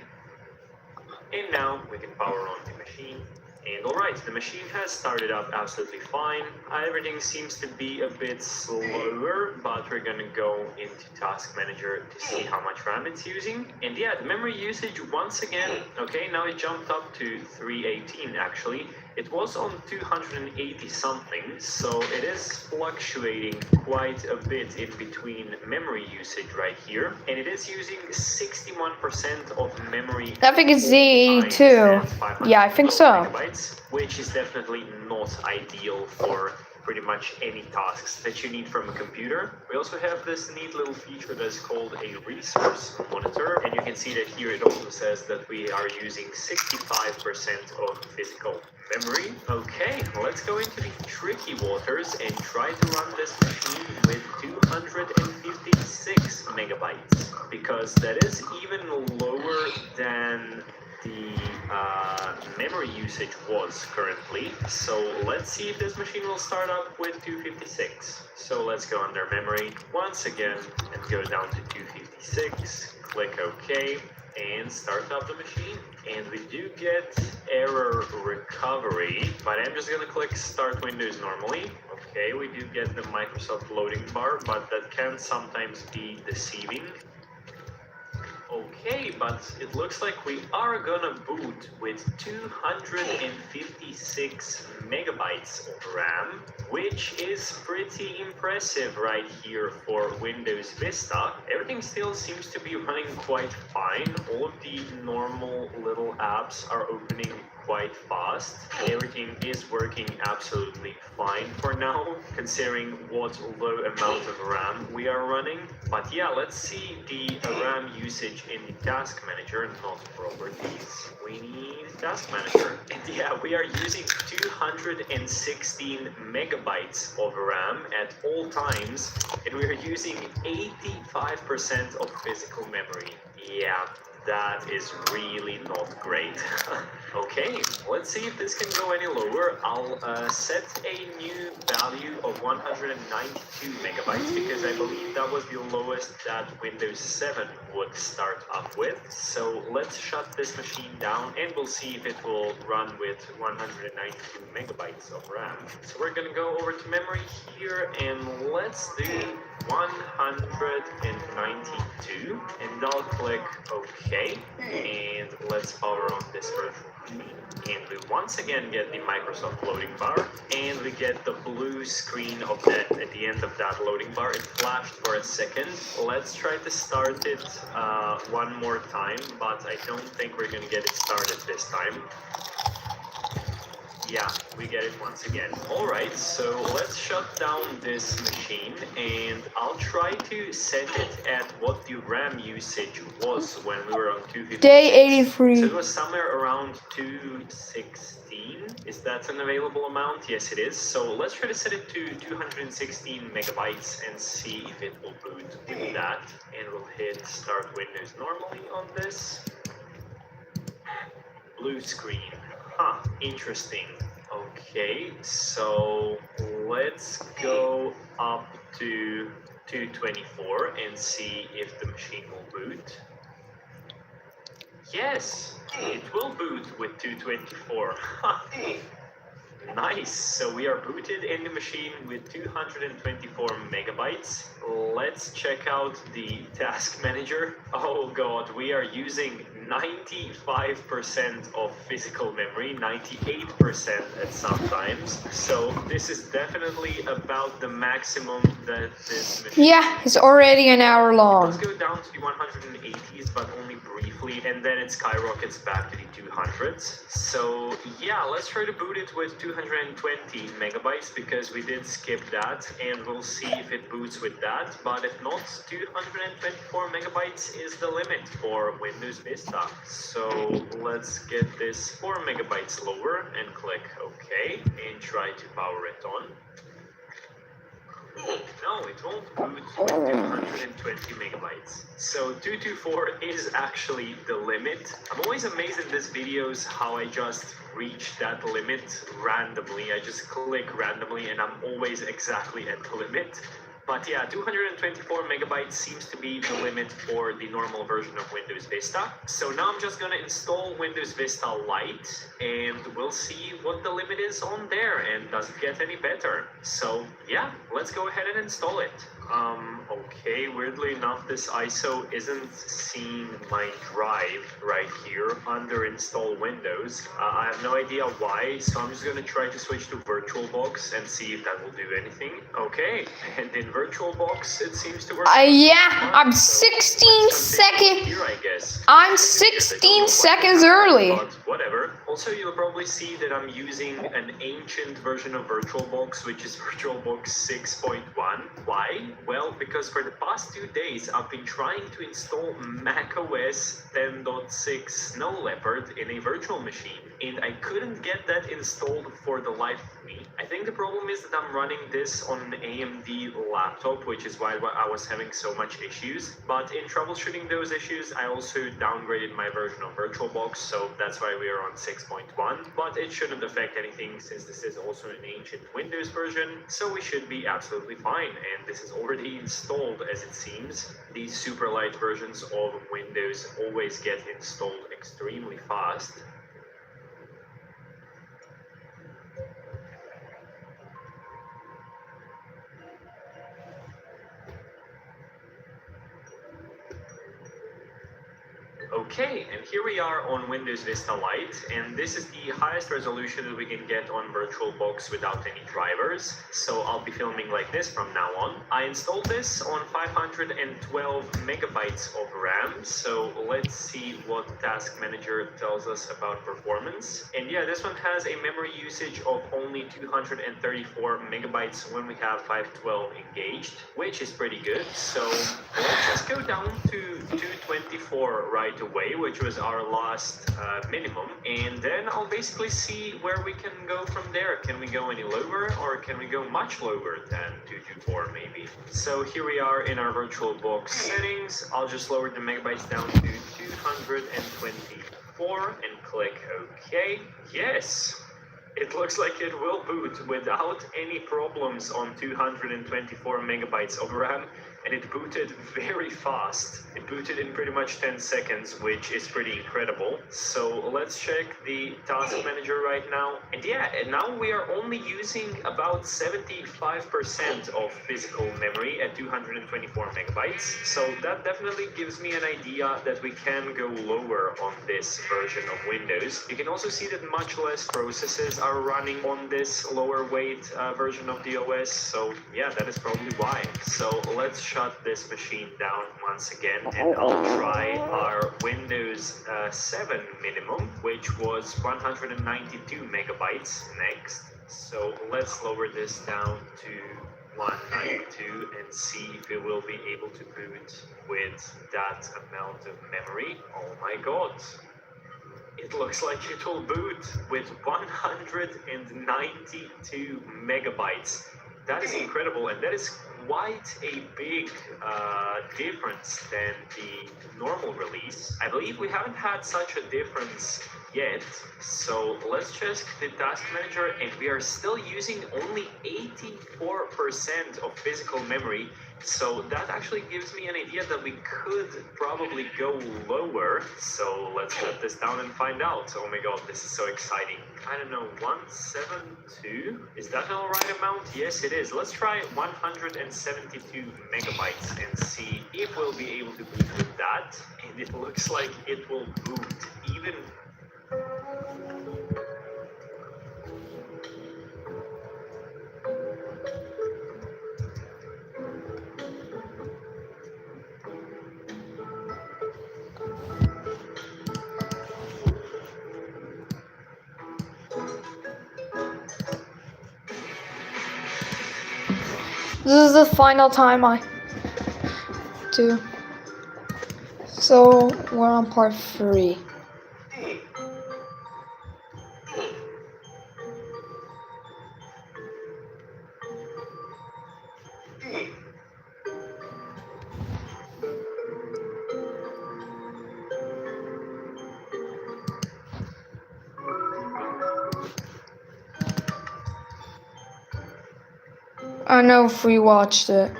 And now we can power on the machine. And alright, the machine has started up absolutely fine. Everything seems to be a bit slower, but we're gonna go into Task Manager to see how much RAM it's using. And yeah, the memory usage once again, okay, now it jumped up to 318 actually. It was on 280 something, so it is fluctuating quite a bit in between memory usage right here. And it is using 61% of memory. I think it's Z82. Yeah, I think so. Which is definitely not ideal for pretty much any tasks that you need from a computer. We also have this neat little feature that's called a resource monitor, and you can see that here it also says that we are using 65% of physical memory. Okay, let's go into the tricky waters and try to run this machine with 256 megabytes, because that is even lower than the memory usage was currently. So let's see if this machine will start up with 256. So let's go under memory once again and go down to 256, click OK, and start up the machine. And we do get error recovery, but I'm just gonna click start Windows normally. Okay, we do get the Microsoft loading bar, but that can sometimes be deceiving. Okay, but it looks like we are gonna boot with 256 megabytes of RAM, which is pretty impressive right here for Windows Vista. Everything still seems to be running quite fine. All of the normal little apps are opening quite fast. Everything is working absolutely fine for now, considering what low amount of RAM we are running. But yeah, let's see the RAM usage in the Task Manager, not properties. We need Task Manager. And yeah, we are using 216 megabytes of RAM at all times, and we are using 85% of physical memory. Yeah, that is really not great. Okay, let's see if this can go any lower. I'll set a new value of 192 megabytes, because I believe that was the lowest that Windows 7 would start up with. So let's shut this machine down and we'll see if it will run with 192 megabytes of RAM. So we're gonna go over to memory here and let's do 192, and I'll click OK, and let's power on this virtual machine. And we once again get the Microsoft loading bar, and we get the blue screen of that at the end of that loading bar. It flashed for a second. Let's try to start it one more time, but I don't think we're gonna get it started this time. Yeah, we get it once again. Alright, so let's shut down this machine, and I'll try to set it at what the RAM usage was when we were on 256. Day 83. So it was somewhere around 216. Is that an available amount? Yes, it is. So let's try to set it to 216 megabytes and see if it will boot with that. And we'll hit Start Windows normally on this. Blue screen. Huh, interesting. Okay, so let's go up to 224 and see if the machine will boot. Yes, it will boot with 224. Nice, so we are booted in the machine with 224 megabytes. Let's check out the Task Manager. Oh god, we are using 95% of physical memory, 98% at some times. So this is definitely about the maximum that this machine. Yeah, it's already an hour long. Let's go down to the 180s, but only briefly, and then it skyrockets back to the 200s. So yeah, let's try to boot it with 220 megabytes because we did skip that, and we'll see if it boots with that. But if not, 224 megabytes is the limit for Windows Vista. So let's get this 4 megabytes lower and click OK and try to power it on. No, it won't boot with 220 megabytes. So 224 is actually the limit. I'm always amazed in these videos how I just reach that limit randomly. I just click randomly and I'm always exactly at the limit. But yeah, 224 megabytes seems to be the limit for the normal version of Windows Vista. So now I'm just gonna install Windows Vista Lite and we'll see what the limit is on there and does it get any better. So yeah, let's go ahead and install it. Okay, weirdly enough, this ISO isn't seeing my drive right here under install Windows. I have no idea why, so I'm just gonna try to switch to VirtualBox and see if that will do anything. Okay, and in VirtualBox it seems to work. Yeah, I'm 16 seconds. Here, I guess. I'm 16 seconds early. But whatever. Also, you'll probably see that I'm using an ancient version of VirtualBox, which is VirtualBox 6.1. Why? Well, because for the past 2 days, I've been trying to install macOS 10.6 Snow Leopard in a virtual machine, and I couldn't get that installed for the life of me. I think the problem is that I'm running this on an AMD laptop, which is why I was having so much issues. But in troubleshooting those issues, I also downgraded my version of VirtualBox, so that's why we are on 6.1. But it shouldn't affect anything since this is also an ancient Windows version, so we should be absolutely fine. And this is already installed, as it seems. These super light versions of Windows always get installed extremely fast. Okay, and here we are on Windows Vista Lite, and this is the highest resolution that we can get on VirtualBox without any drivers, so I'll be filming like this from now on. I installed this on 512 megabytes of RAM, so let's see what Task Manager tells us about performance. And yeah, this one has a memory usage of only 234 megabytes when we have 512 engaged, which is pretty good. So let's just go down to 224 right away, which was our last minimum, and then I'll basically see where we can go from there. Can we go any lower, or can we go much lower than 224 maybe? So here we are in our VirtualBox settings. I'll just lower the megabytes down to 224 and click OK. Yes! It looks like it will boot without any problems on 224 megabytes of RAM, and it booted very fast. It booted in pretty much 10 seconds, which is pretty incredible. So let's check the Task Manager right now. And yeah, and now we are only using about 75% of physical memory at 224 megabytes. So that definitely gives me an idea that we can go lower on this version of Windows. You can also see that much less processes are running on this lower weight version of the OS. So yeah, that is probably why. So let's shut this machine down once again, and I'll try our Windows 7 minimum, which was 192 megabytes next. So let's lower this down to 192 and see if it will be able to boot with that amount of memory. Oh my god. It looks like it will boot with 192 megabytes. That is incredible, and that is quite a big difference than the normal release. I believe we haven't had such a difference yet. So let's check the task manager, and we are still using only 84% of physical memory. So that actually gives me an idea that we could probably go lower. So let's shut this down and find out. Oh my god, this is so exciting. I don't know, 172? Is that an alright amount? Yes, it is. Let's try 172 megabytes and see if we'll be able to boot with that. And it looks like it will boot even. This is the final time I do. So we're on part 3. I know if we watched it.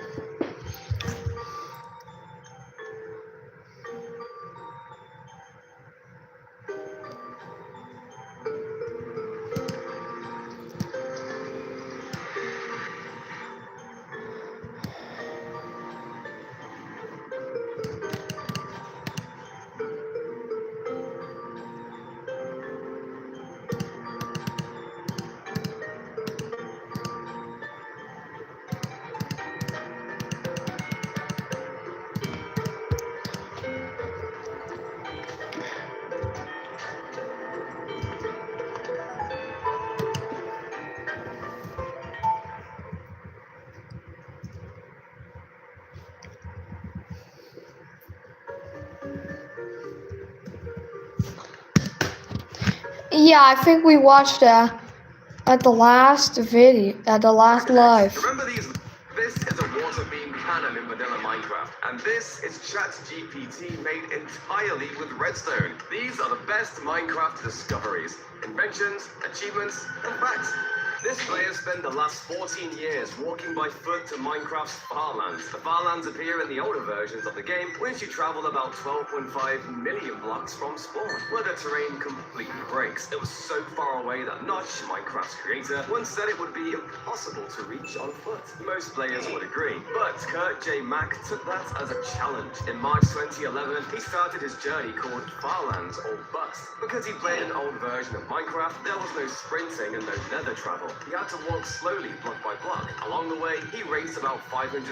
Yeah, I think we watched at the last video, at the last live. Remember these? This is a water beam cannon in vanilla Minecraft, and this is ChatGPT made entirely with redstone. These are the best Minecraft discoveries, inventions, achievements, and facts. This player spent the last 14 years walking by foot to Minecraft's Farlands. The Farlands appear in the older versions of the game, which you travel about 12.5 million blocks from spawn, where the terrain completely breaks. It was so far away that Notch, Minecraft's creator, once said it would be impossible to reach on foot. Most players would agree, but Kurt J. Mack took that as a challenge. In March 2011, he started his journey called Farlands or Bust. Because he played an old version of Minecraft, there was no sprinting and no nether travel. He had to walk slowly, block by block. Along the way, he raised about $500,000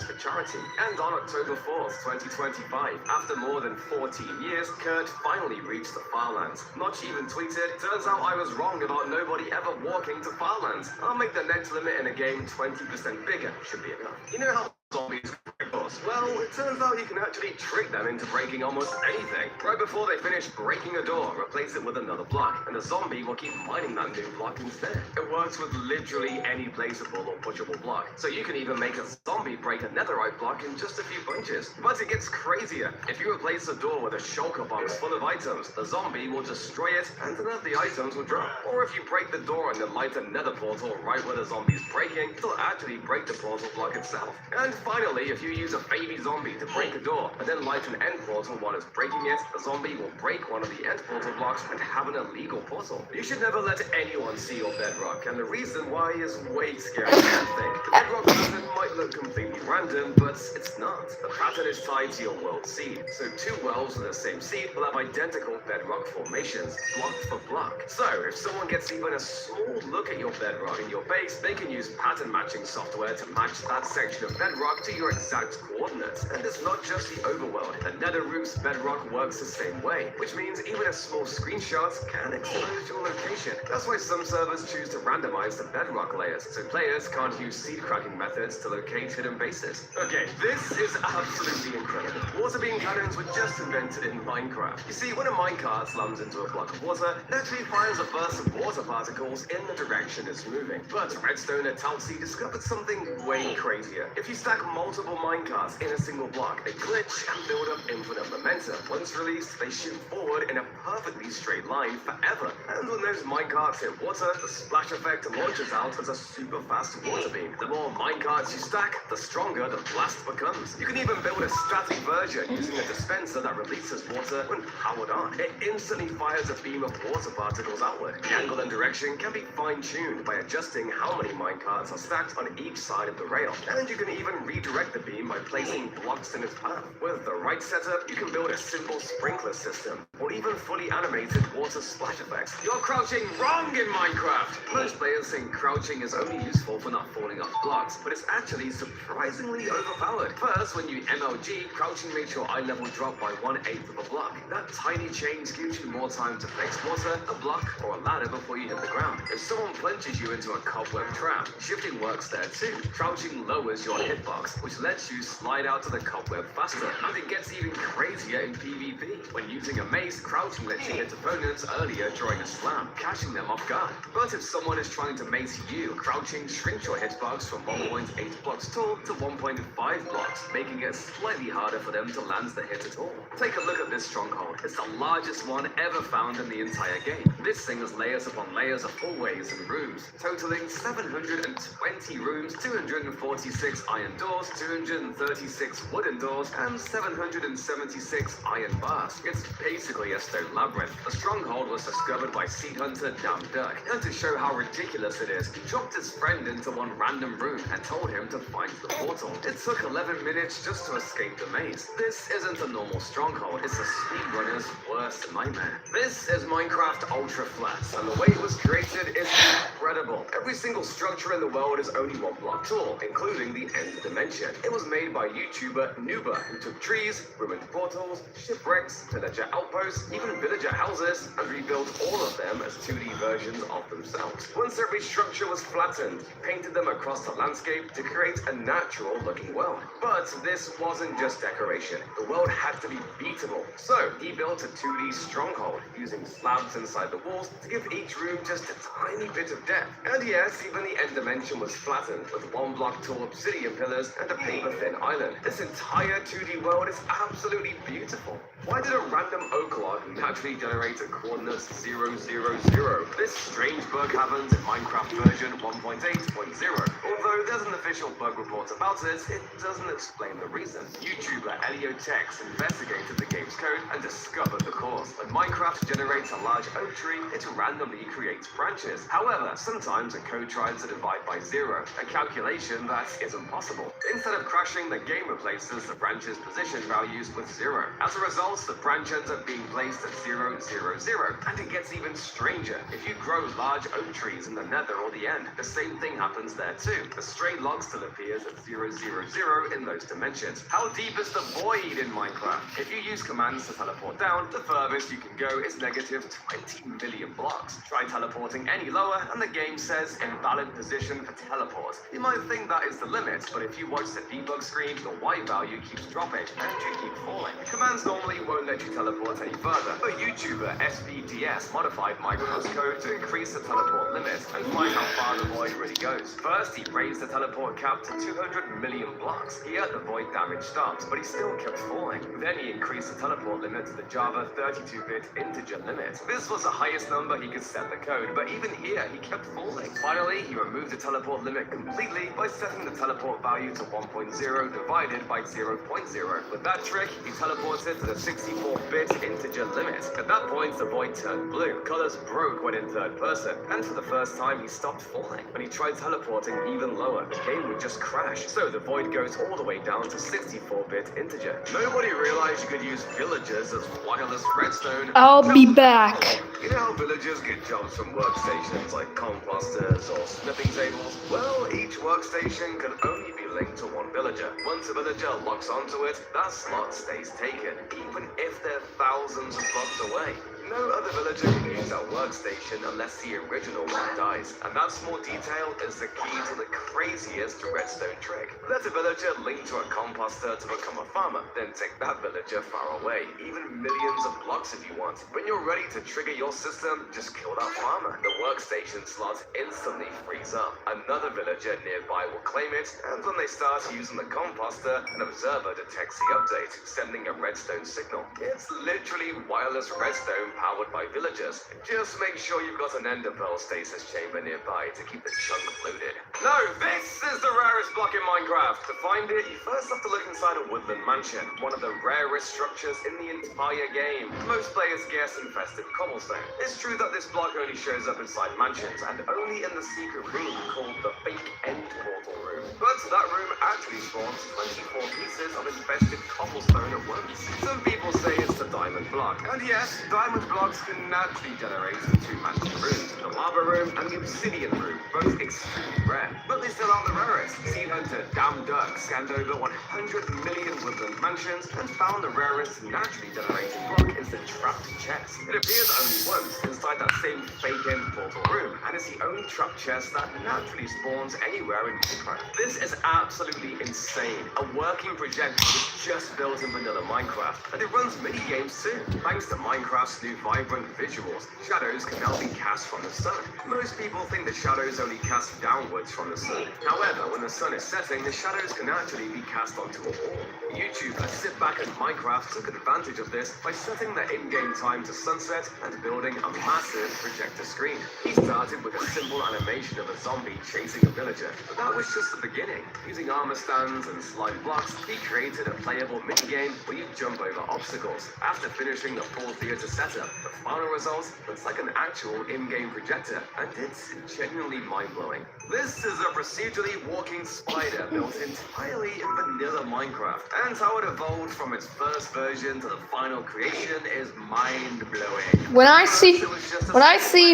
for charity. And on October 4th, 2025, after more than 14 years, Kurt finally reached the Farlands. Notch even tweeted, "Turns out I was wrong about nobody ever walking to Farlands. I'll make the next limit in a game 20% bigger. Should be enough." You know how zombies break doors? Well, it turns out you can actually trick them into breaking almost anything. Right before they finish breaking a door, replace it with another block, and the zombie will keep mining that new block instead. It works with literally any placeable or pushable block, so you can even make a zombie break a netherite block in just a few punches. But it gets crazier. If you replace a door with a shulker box full of items, the zombie will destroy it, and none of the items will drop. Or if you break the door and then light a nether portal right where the zombie's breaking, it'll actually break the portal block itself. And finally, if you use a baby zombie to break a door and then light an end portal while it's breaking it, the zombie will break one of the end portal blocks and have an illegal portal. You should never let anyone see your bedrock, and the reason why is way scarier than you think. The bedrock pattern might look completely random, but it's not. The pattern is tied to your world seed, so two worlds with the same seed will have identical bedrock formations, block for block. So if someone gets even a small look at your bedrock in your base, they can use pattern matching software to match that section of bedrock to your exact coordinates. And it's not just the overworld. The Netherroot's bedrock works the same way, which means even a small screenshot can expose your location. That's why some servers choose to randomize the bedrock layers, so players can't use seed cracking methods to locate hidden bases. changes. Okay, this is absolutely incredible. Water beam cannons were just invented in Minecraft. You see, when a minecart slams into a block of water, it actually fires a burst of water particles in the direction it's moving. But Redstone at Talsi discovered something way crazier. If you stack multiple minecarts in a single block, they glitch and build up infinite momentum. Once released, they shoot forward in a perfectly straight line forever. And when those minecarts hit water, the splash effect launches out as a super fast water beam. The more minecarts you stack, the stronger the blast becomes. You can even build a static version using a dispenser that releases water when powered on. It instantly fires a beam of water particles outward. The angle and direction can be fine-tuned by adjusting how many minecarts are stacked on each side of the rail. And you can even redirect the beam by placing blocks in its path. With the right setup, you can build a simple sprinkler system, or even fully animated water splash effects. You're crouching wrong in Minecraft! Most players think crouching is only useful for not falling off blocks, but it's actually surprisingly overpowered. First, when you MLG, crouching makes your eye level drop by 1/8 of a block. That tiny change gives you more time to place water, a block, or a ladder before you hit the ground. If someone plunges you into a cobweb trap, shifting works there too. Crouching lowers your hitbox, which lets you slide out of the cobweb faster. And it gets even crazier in PvP. When using a mace, crouching lets you hit opponents earlier during a slam, catching them off guard. But if someone is trying to mace you, crouching shrinks your hitbox from 1.8 blocks tall to 1.5 blocks, making it slightly harder for them to land the hit at all. Take a look at this stronghold. It's the largest one ever found in the entire game. This thing has layers upon layers of hallways and rooms, totaling 720 rooms, 246 iron doors, 236 wooden doors, and 776 iron bars. It's basically a stone labyrinth. The stronghold was discovered by seed hunter Dam Duck, and to show how ridiculous it is, he dropped his friend into one random room and told him to find the portal. It took 11 minutes just to escape the maze. This isn't a normal stronghold, it's a speedrunner's worst nightmare. This is Minecraft Ultra Flats, and the way it was created is incredible. Every single structure in the world is only 1 block tall, including the end dimension. It was made by YouTuber Nuba, who took trees, ruined portals, shipwrecks, villager outposts, even villager houses, and rebuilt all of them as 2D versions of themselves. Once every structure was flattened, he painted them across the landscape to create a natural looking world. But this wasn't just decoration. The world had to be beatable. So he built a 2D stronghold using slabs inside the walls to give each room just a tiny bit of depth. And yes, even the end dimension was flattened with 1 block tall obsidian pillars and a paper thin island. This entire 2D world is absolutely beautiful. Why did a random oak log naturally generate a coordinate 0, 0, 0? This strange bug happens in Minecraft version 1.8.0. Although there's an official bug report about it, it doesn't explain the reason. YouTuber Eliotex investigated the game's code and discovered the cause. When Minecraft generates a large oak tree, it randomly creates branches. However, sometimes a code tries to divide by 0, a calculation that is impossible. Instead of crashing, the game replaces the branch's position values with 0. As a result, the branch ends up being placed at 0, 0, 0. And it gets even stranger. If you grow large oak trees in the nether or the end, the same thing happens there too. The stray log still appears at 0, 0, 0 in those dimensions. How deep is the void in Minecraft? If you use commands to teleport down, the furthest you can go is negative 20 million blocks. Try teleporting any lower, and the game says invalid position for teleport. You might think that is the limit, but if you watch the debug screen, the Y value keeps dropping, and you keep falling. Commands normally won't let you teleport any further, but YouTuber SVDS modified Minecraft's code to increase the teleport limit and find how far the void really goes. First, he raised the teleport cap to 200 million blocks. Here, the void damage stopped, but he still kept falling. Then he increased the teleport limit to the Java 32-bit integer limit. This was the highest number he could set the code, but even here, he kept falling. Finally, he removed the teleport limit completely by setting the teleport value to 1.0 divided by 0.0. With that trick, he teleported to the 64-bit integer limit. At that point, the void turned blue. Colors broke when in third person, and for the first time, he stopped falling. When he tried teleporting even lower, the game would just crash. So the void goes all the way down to 64-bit integer. Nobody realized you could use villagers as wireless redstone. I'll be back. You know how villagers get jobs from workstations like composters or smithing tables? Well, each workstation can only be linked to one villager. Once a villager locks onto it, that slot stays taken, even if they're thousands of blocks away. No other villager can use that workstation unless the original one dies, and that small detail is the key to the craziest redstone trick. Let a villager link to a composter to become a farmer, then take that villager far away, even millions of blocks if you want. When you're ready to trigger your system, just kill that farmer. The workstation slot instantly frees up. Another villager nearby will claim it, and when they start using the composter, an observer detects the update, sending a redstone signal. It's literally wireless redstone powered by villagers. Just make sure you've got an ender pearl stasis chamber nearby to keep the chunk loaded. No, this is the rarest block in Minecraft. To find it, you first have to look inside a woodland mansion, one of the rarest structures in the entire game. Most players guess infested cobblestone. It's true that this block only shows up inside mansions and only in the secret room called the fake end portal room. But that room actually spawns 24 pieces of infested cobblestone at once. Some people say it's the diamond block. And yes, diamond blocks can naturally generate in two mansion rooms, the lava room and the obsidian room, both extremely rare. But they still aren't the rarest. Sea hunter Damn Duck scanned over 100 million woodland mansions and found the rarest naturally generated block is the trapped chest. It appears only once inside that same fake end portal room, and it's the only trapped chest that naturally spawns anywhere in Minecraft. This is absolutely insane. A working projector was just built in vanilla Minecraft, and it runs mini games too. Thanks to Minecraft's new vibrant visuals, shadows can now be cast from the sun. Most people think that shadows only cast downwards from the sun. However, when the sun is setting, the shadows can actually be cast onto a wall. YouTuber Sitback and Minecraft took advantage of this by setting the in-game time to sunset and building a massive projector screen. He started with a simple animation of a zombie chasing a villager, but that was just the beginning. Using armor stands and slide blocks, he created a playable minigame where you jump over obstacles. After finishing the full theater setup, the final result looks like an actual in-game projector, and it's genuinely mind-blowing. This is a procedurally walking spider built entirely in vanilla Minecraft, and how it evolved from its first version to the final creation is mind-blowing. When I see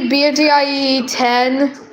BDIE 10,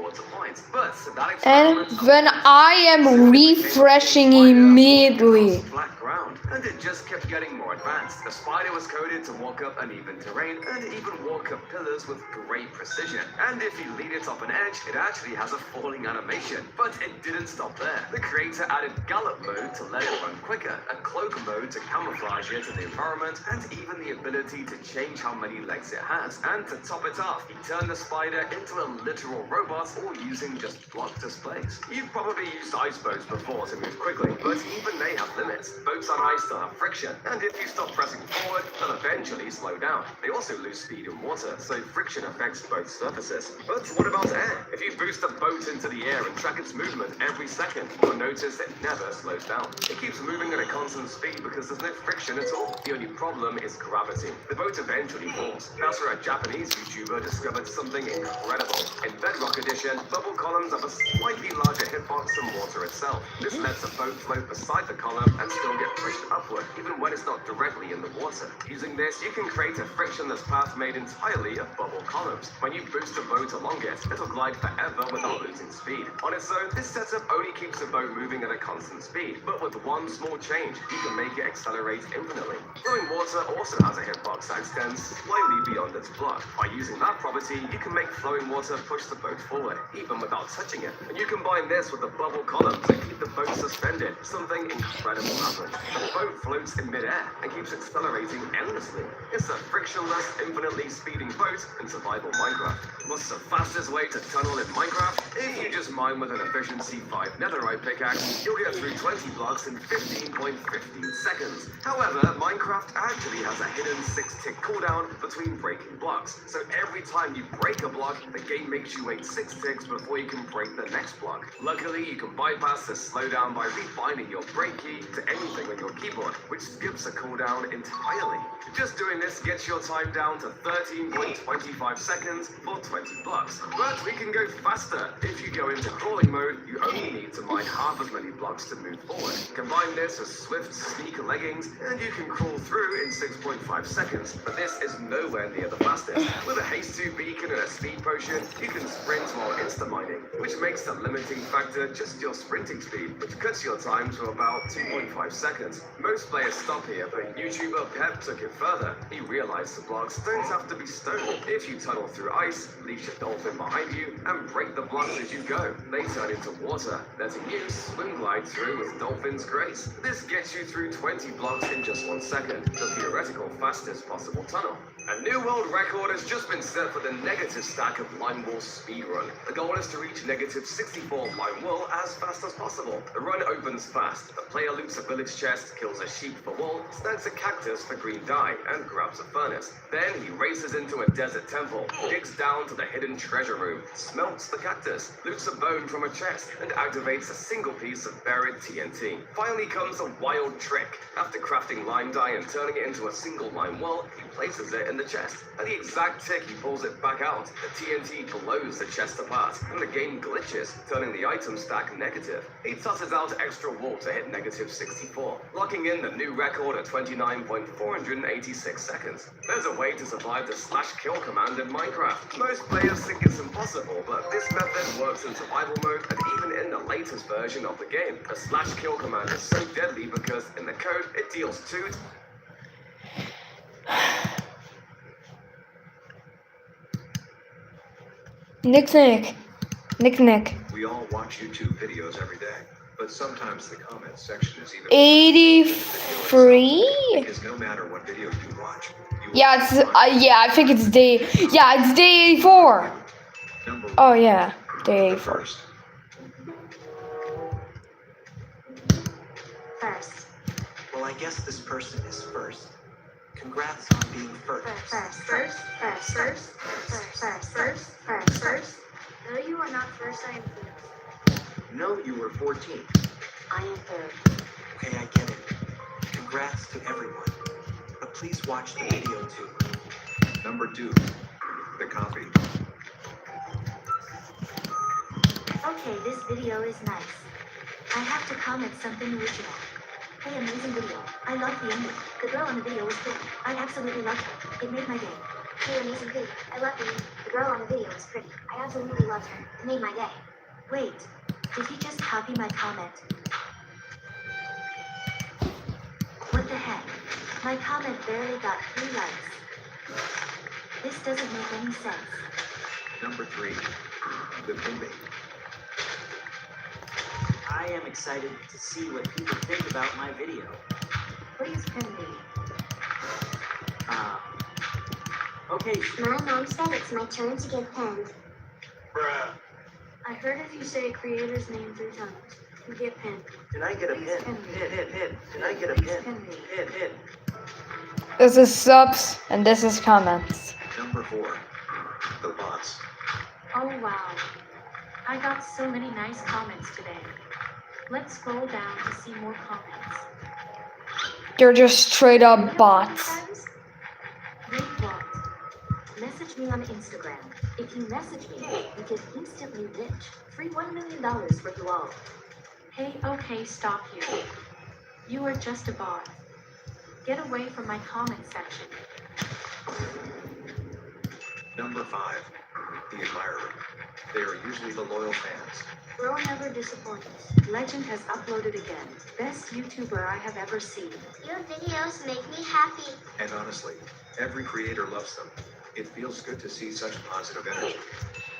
and when I am refreshing immediately. Flat ground, and it just kept getting more advanced. The spider was coded to walk up uneven terrain and even walk up pillars with great precision. And if you lead it off an edge, it actually has a falling animation. But it didn't stop there. The creator added gallop mode to let it run quicker, a cloak mode to camouflage it in the environment, and even the ability to change how many legs it has. And to top it off, he turned the spider into a literal robot, all using just block displays. You've probably used ice boats before to move quickly, but even they have limits. Boats on ice still have friction, and if you stop pressing forward, they'll eventually slow down. They also lose speed in water, so friction affects both surfaces. But what about air? If you boost a boat into the air and track its movement every second, you'll notice it never slows down. It keeps moving at a constant speed because there's no friction at all. The only problem is gravity. The boat eventually falls. That's where a Japanese YouTuber discovered something incredible. In Bedrock Edition, bubble columns have a slightly larger hitbox than water itself. This lets a boat float beside the column and still get pushed upward, even when it's not directly in the water. Using this, you can create a frictionless path made entirely of bubble columns. When you boost a boat along it, it'll glide forever without losing speed. On its own, this setup only keeps the boat moving at a constant speed, but with one small change, you can make it accelerate infinitely. Flowing water also has a hitbox that extends slightly beyond its block. By using that property, you can make flowing water push the boat forward, even without touching it. And you combine this with the bubble columns and keep the boat suspended. Something incredible happens. The boat floats in midair and keeps accelerating endlessly. It's a frictionless, infinitely speeding boat in survival Minecraft. What's the fastest way to tunnel in Minecraft? If you just mine with an efficiency 5 netherite pickaxe, you'll get through 20 blocks in 15.15 seconds. However, Minecraft actually has a hidden 6-tick cooldown between breaking blocks. So every time you break a block, the game makes you wait 6 ticks before you can break the next block. Luckily, you can bypass this slowdown by rebinding your break key to anything on your keyboard, which skips a cooldown entirely. Just doing this gets your time down to 13.25 seconds for 20 blocks. But we can go faster. If you go into crawling mode, you only need to mine half as many blocks to move forward. Combine this with Swift Sneak leggings, and you can crawl through in 6.5 seconds. But this is nowhere near the fastest. With a haste 2 beacon and a speed potion, you can sprint while insta-mining, which makes the limiting factor just your sprinting speed, which cuts your time to about 2.5 seconds. Most players stop here, but YouTuber Pep took it further. He realized the blocks don't have to be stone. If you tunnel through ice, leash a dolphin behind you, and break the blocks as you go, they turn into water, letting you swim glide through with dolphin's grace. This gets you through 20 blocks in just 1 second, the theoretical fastest possible tunnel. A new world record has just been set for the negative stack of Lime Wall speedrun. The goal is to reach negative 64 Lime Wall as fast as possible. The run opens fast. The player loots a village chest, kills a sheep for wool, snags a cactus for green dye, and grabs a furnace. Then he races into a desert temple, digs down to the hidden treasure room, smelts the cactus, loots a bone from a chest, and activates a single piece of buried TNT. Finally comes a wild trick. After crafting lime dye and turning it into a single lime wall, he places it in the chest. At the exact tick he pulls it back out, the TNT blows the chest apart, and the game glitches, turning the item stack negative. He tosses out extra wool to hit negative 64, locking in the new record at 29.486 seconds. There's a way to survive the /kill command in Minecraft. Most players think it's impossible, but this method works in survival mode and even in the latest version of the game. The /kill command is so deadly because in the code it deals 2 Nick. We all watch YouTube videos every day, but sometimes the comments section is even 83? because no matter what video you watch, you Yeah, it's I think it's day 84. Number Oh yeah, day the 84. first. First. Well, I guess this person is first. Congrats on being first. First. No, you are not first, I am third. No, you were 14. I am third. Okay, I get it. Congrats to everyone. But please watch the video too. Number 2, the copy. Okay, this video is nice. I have to comment something original. Hey, amazing video. I love the ending. The girl on the video was pretty. I absolutely loved her. It made my day. Hey, amazing video. I love you. The girl on the video was pretty. I absolutely loved her. It made my day. Wait, did he just copy my comment? What the heck? My comment barely got 3 likes. This doesn't make any sense. Number 3, the pinbait. I am excited to see what people think about my video. What is pin me? Okay, My mom said it's my turn to get pinned. Bruh. I heard if you say a creator's name 3 times, you get pinned. Can I get a Please pin? pin me. Pin. Can I get a Please pin? pin me. Pin. This is subs and this is comments. Number 4, the bots. Oh wow. I got so many nice comments today. Let's scroll down to see more comments. They're just straight up bots. Wait, what? Message me on Instagram. If you message me, you get instantly rich. Free $1 million for you all. Hey, okay, stop you. You are just a bot. Get away from my comment section. Number 5, the admirer. They are usually the loyal fans. Bro never disappoints. Legend has uploaded again. Best YouTuber I have ever seen. Your videos make me happy. And honestly, every creator loves them. It feels good to see such positive energy.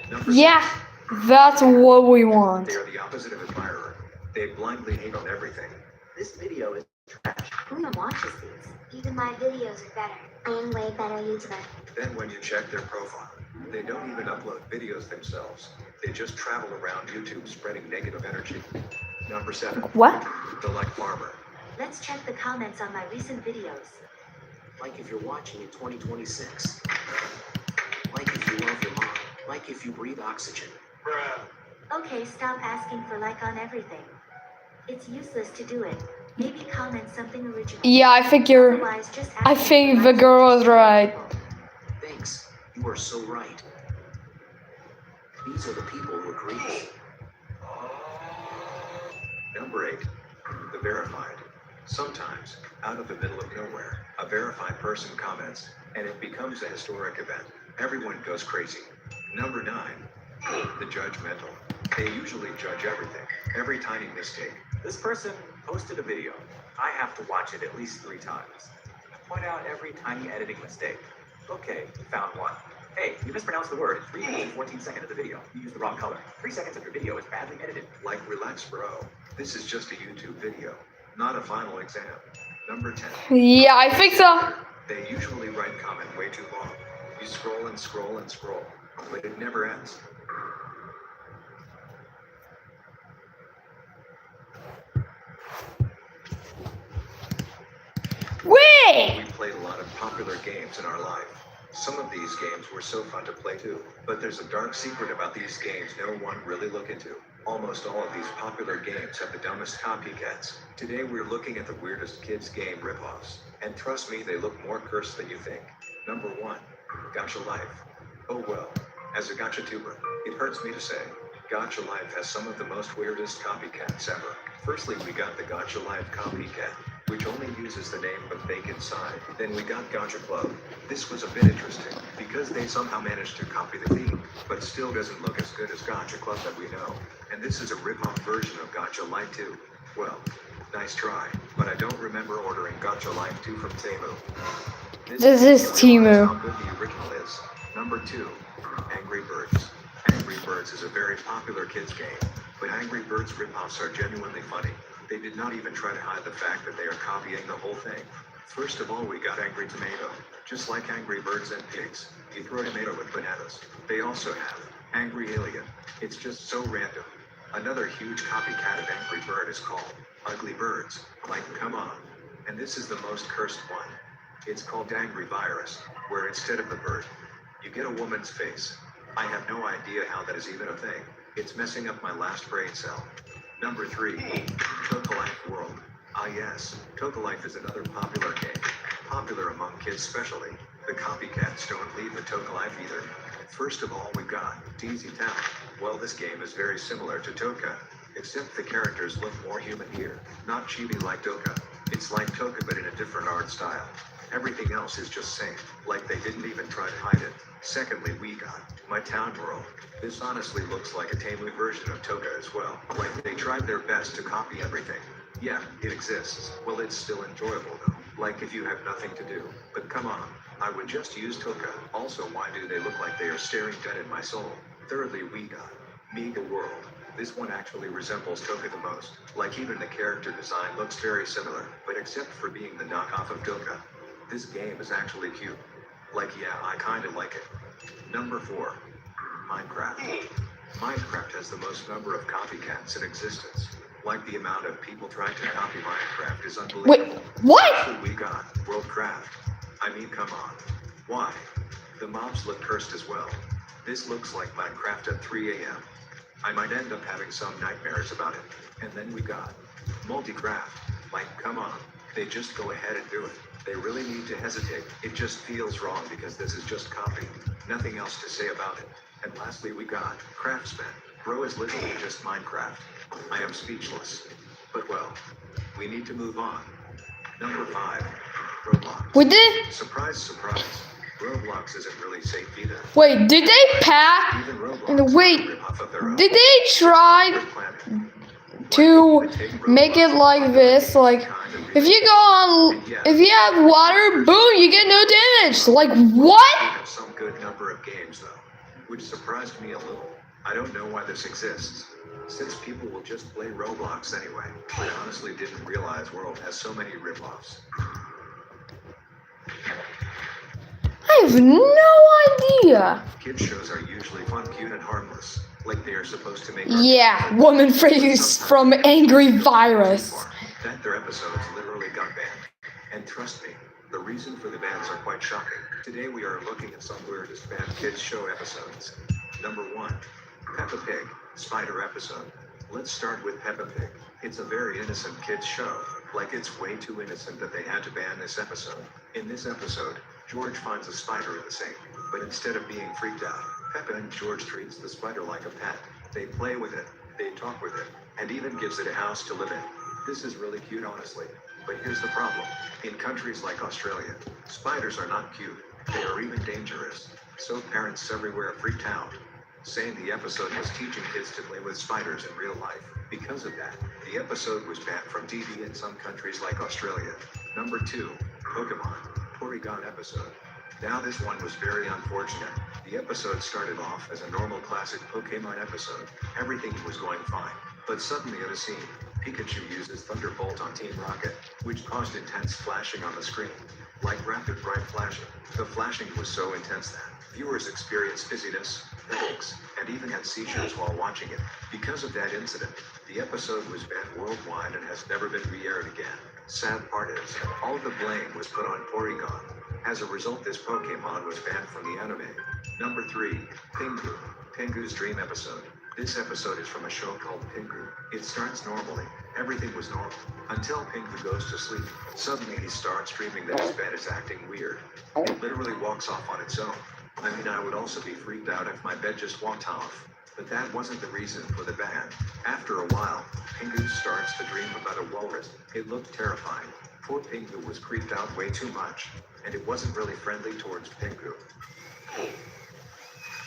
Number 6, Yeah, that's what we want. they are the opposite of admirer. They blindly hate on everything. This video is trash. Who watches these? Even my videos are better. I am way better YouTuber. Then when you check their profile, they don't even upload videos themselves. They just travel around YouTube spreading negative energy. Number 7, What? the like farmer. Let's check the comments on my recent videos. Like if you're watching in 2026. Like if you love your mom. Like if you breathe oxygen. Bruh. Okay, stop asking for like on everything. It's useless to do it. Maybe comment something original. Yeah, I think you're. Otherwise, just I ask think for the likes girl on was right. Thanks. You are so right. These are the people who agree. Number 8, the verified. Sometimes, out of the middle of nowhere, a verified person comments, and it becomes a historic event. Everyone goes crazy. Number 9, the judgmental. They usually judge everything, every tiny mistake. This person posted a video. I have to watch it at least 3 times. Point out every tiny editing mistake. Okay, found one. Hey, you mispronounced the word 3 minutes and 14 seconds of the video. You used the wrong color. 3 seconds of your video is badly edited. Like, relax, bro. This is just a YouTube video, not a final exam. Number 10. Yeah, I think so. They usually write comment way too long. You scroll and scroll and scroll, but it never ends. Wait! We played a lot of popular games in our life. Some of these games were so fun to play too, but there's a dark secret about these games no one really look into. Almost all of these popular games have the dumbest copycats. Today we're looking at the weirdest kids game ripoffs, and trust me, they look more cursed than you think. Number 1, Gacha Life. Oh well, as a Gacha tuber, it hurts me to say, Gacha Life has some of the most weirdest copycats ever. Firstly, we got the Gacha Life copycat, which only uses the name but fake inside. Then we got Gacha Club. This was a bit interesting, because they somehow managed to copy the theme, but still doesn't look as good as Gacha Club that we know. And this is a rip-off version of Gacha Life 2. Well, nice try, but I don't remember ordering Gacha Life 2 from Temu. This is Temu. How good the original is. Number 2, Angry Birds. Angry Birds is a very popular kids game, but Angry Birds ripoffs are genuinely funny. They did not even try to hide the fact that they are copying the whole thing. First of all, we got Angry Tomato. Just like Angry Birds and Pigs, you throw tomato with bananas. They also have Angry Alien. It's just so random. Another huge copycat of Angry Bird is called Ugly Birds. Like, come on. And this is the most cursed one. It's called Angry Virus, where instead of the bird, you get a woman's face. I have no idea how that is even a thing. It's messing up my last brain cell. Number 3, Tokalife World. Ah yes, Tokalife is another popular game. Popular among kids especially. The copycats don't leave the Tokalife either. First of all, we got DZ Town. Well, this game is very similar to Toka, except the characters look more human here. Not chibi like Toka. It's like Toka but in a different art style. Everything else is just same, like they didn't even try to hide it. Secondly, we got My Town World. This honestly looks like a Temu version of Toka as well. Like they tried their best to copy everything. Yeah, it exists. Well, it's still enjoyable though. Like if you have nothing to do. But come on, I would just use Toka. Also, why do they look like they are staring dead in my soul? Thirdly, we got Mega World. This one actually resembles Toka the most. Like even the character design looks very similar, but except for being the knockoff of Toka. This game is actually cute. Like yeah, I kinda like it. Number 4, Minecraft. Minecraft has the most number of copycats in existence. Like the amount of people trying to copy Minecraft is unbelievable. Wait, what? Actually, we got Worldcraft. I mean, come on. Why? The mobs look cursed as well. This looks like Minecraft at 3 a.m. I might end up having some nightmares about it. And then we got Multicraft. Like, come on. They just go ahead and do it. They really need to hesitate. It just feels wrong because this is just copy. Nothing else to say about it. And lastly, we got Craftsman. Bro is literally just Minecraft. I am speechless. But well, we need to move on. Number 5, Roblox. We did. Surprise, surprise. Roblox isn't really safe either. Wait, did they pack? Even Roblox Wait, is a rip-off of their own. did they try to make it like this? Like, if you go on, if you have water, boom, you get no damage. Like, what? We have some good number of games though, which surprised me a little. I don't know why this exists, since people will just play Roblox anyway. I honestly didn't realize World has so many rip-offs. I have no idea. Kids shows are usually fun, cute, and harmless, like they are supposed to make. Yeah, woman face from Angry Virus. That their episodes literally got banned. And trust me, the reason for the bans are quite shocking. Today we are looking at some weirdest banned kids show episodes. Number 1, Peppa Pig, Spider episode. Let's start with Peppa Pig. It's a very innocent kids show. Like it's way too innocent that they had to ban this episode. In this episode, George finds a spider in the sink, but instead of being freaked out, Peppa and George treats the spider like a pet. They play with it, they talk with it, and even gives it a house to live in. This is really cute honestly, but here's the problem. In countries like Australia, spiders are not cute. They are even dangerous. So parents everywhere freaked out. saying the episode was teaching kids to play with spiders in real life. Because of that, the episode was banned from TV in some countries like Australia. Number 2, Pokemon, Porygon episode. Now this one was very unfortunate. The episode started off as a normal classic Pokemon episode. Everything was going fine. But suddenly at a scene, Pikachu uses Thunderbolt on Team Rocket, which caused intense flashing on the screen. Like rapid bright flashing. The flashing was so intense that viewers experienced dizziness, headaches, and even had seizures while watching it. Because of that incident, the episode was banned worldwide and has never been re-aired again. Sad part is, all of the blame was put on Porygon. As a result, this Pokemon was banned from the anime. Number 3, Pingu, Pingu's Dream episode. This episode is from a show called Pingu. It starts normally. Everything was normal. Until Pingu goes to sleep. Suddenly he starts dreaming that his bed is acting weird. It literally walks off on its own. I mean, I would also be freaked out if my bed just walked off. But that wasn't the reason for the ban. After a while, Pingu starts to dream about a walrus. It looked terrifying. Poor Pingu was creeped out way too much. And it wasn't really friendly towards Pingu.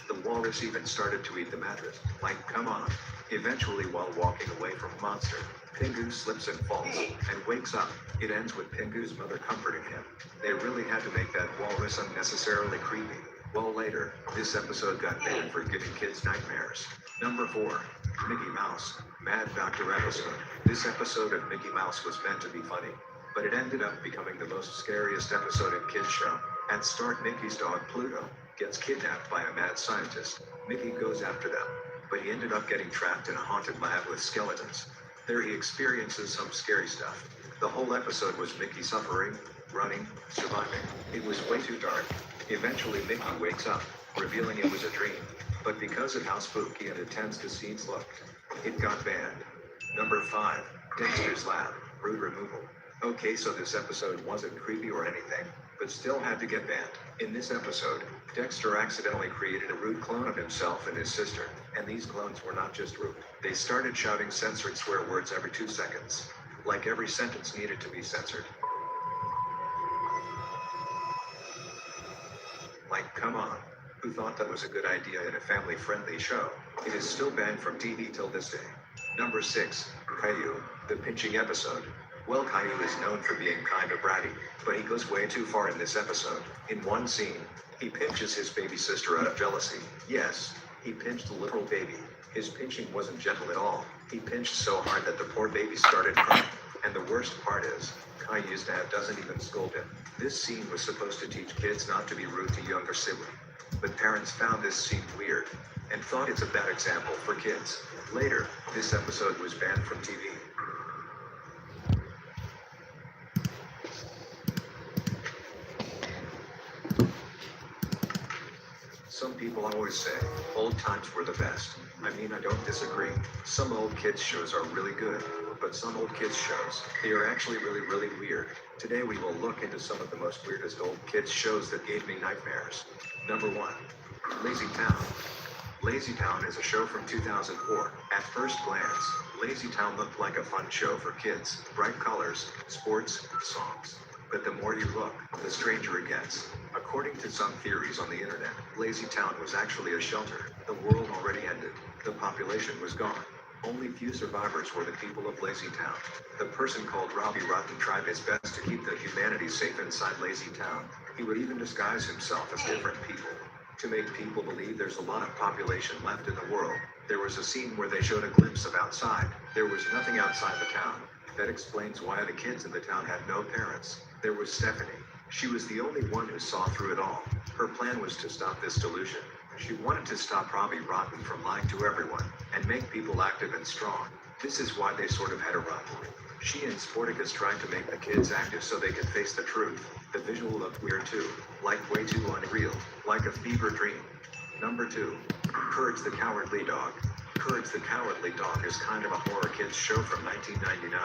The walrus even started to eat the mattress. Like, come on. Eventually, while walking away from Monster, Pingu slips and falls, and wakes up. It ends with Pingu's mother comforting him. They really had to make that walrus unnecessarily creepy. Well, later, this episode got banned for giving kids nightmares. Number 4, Mickey Mouse, Mad Doctor episode. This episode of Mickey Mouse was meant to be funny, but it ended up becoming the most scariest episode in kids show. At start, Mickey's dog Pluto gets kidnapped by a mad scientist. Mickey goes after them, but he ended up getting trapped in a haunted lab with skeletons. There he experiences some scary stuff. The whole episode was Mickey suffering, running, surviving. It was way too dark. Eventually Mickey wakes up, revealing it was a dream. But because of how spooky and intense the scenes looked, it got banned. Number 5, Dexter's Lab, Brood Removal. Okay, so this episode wasn't creepy or anything, but still had to get banned. In this episode, Dexter accidentally created a rude clone of himself and his sister, and these clones were not just rude. They started shouting censored swear words every 2 seconds. Like every sentence needed to be censored. Like, come on. Who thought that was a good idea in a family-friendly show? It is still banned from TV till this day. Number 6, Caillou, the pinching episode. Well, Caillou is known for being kind of bratty, but he goes way too far in this episode. In one scene, he pinches his baby sister out of jealousy. Yes, he pinched a literal baby. His pinching wasn't gentle at all. He pinched so hard that the poor baby started crying. And the worst part is, Caillou's dad doesn't even scold him. This scene was supposed to teach kids not to be rude to younger siblings. But parents found this scene weird, and thought it's a bad example for kids. Later, this episode was banned from TV. Some people always say, old times were the best. I mean, I don't disagree. Some old kids shows are really good, but some old kids shows, they are actually really weird. Today we will look into some of the most weirdest old kids shows that gave me nightmares. Number 1, Lazy Town. Lazy Town is a show from 2004. At first glance, Lazy Town looked like a fun show for kids. Bright colors, sports, songs. But the more you look, the stranger it gets. According to some theories on the internet, Lazy Town was actually a shelter. The world already ended. The population was gone. Only few survivors were the people of Lazy Town. The person called Robbie Rotten tried his best to keep the humanity safe inside Lazy Town. He would even disguise himself as different people to make people believe there's a lot of population left in the world. There was a scene where they showed a glimpse of outside. There was nothing outside the town. That explains why the kids in the town had no parents. There was Stephanie. She was the only one who saw through it all. Her plan was to stop this delusion. She wanted to stop Robbie Rotten from lying to everyone and make people active and strong. This is why they sort of had a rivalry. She and Sporticus tried to make the kids active so they could face the truth. The visual looked weird too, like way too unreal, like a fever dream. Number 2, Courage the Cowardly Dog. Courage the Cowardly Dog is kind of a horror kids show from 1999.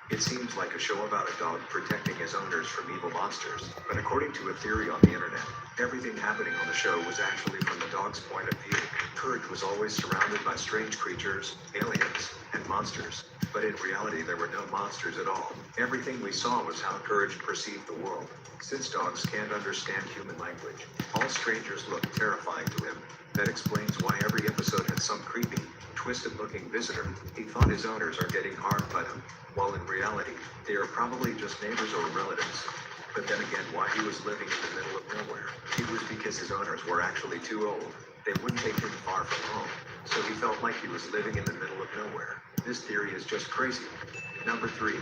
It seems like a show about a dog protecting his owners from evil monsters, but according to a theory on the internet, everything happening on the show was actually from the dog's point of view. Courage was always surrounded by strange creatures, aliens, and monsters, but in reality there were no monsters at all. Everything we saw was how Courage perceived the world. Since dogs can't understand human language, all strangers looked terrifying to him. That explains why every episode had some creepy, twisted-looking visitor. He thought his owners are getting harmed by them, while in reality, they are probably just neighbors or relatives. But then again, why he was living in the middle of nowhere? It was because his owners were actually too old. They wouldn't take him far from home, so he felt like he was living in the middle of nowhere. This theory is just crazy. Number 3.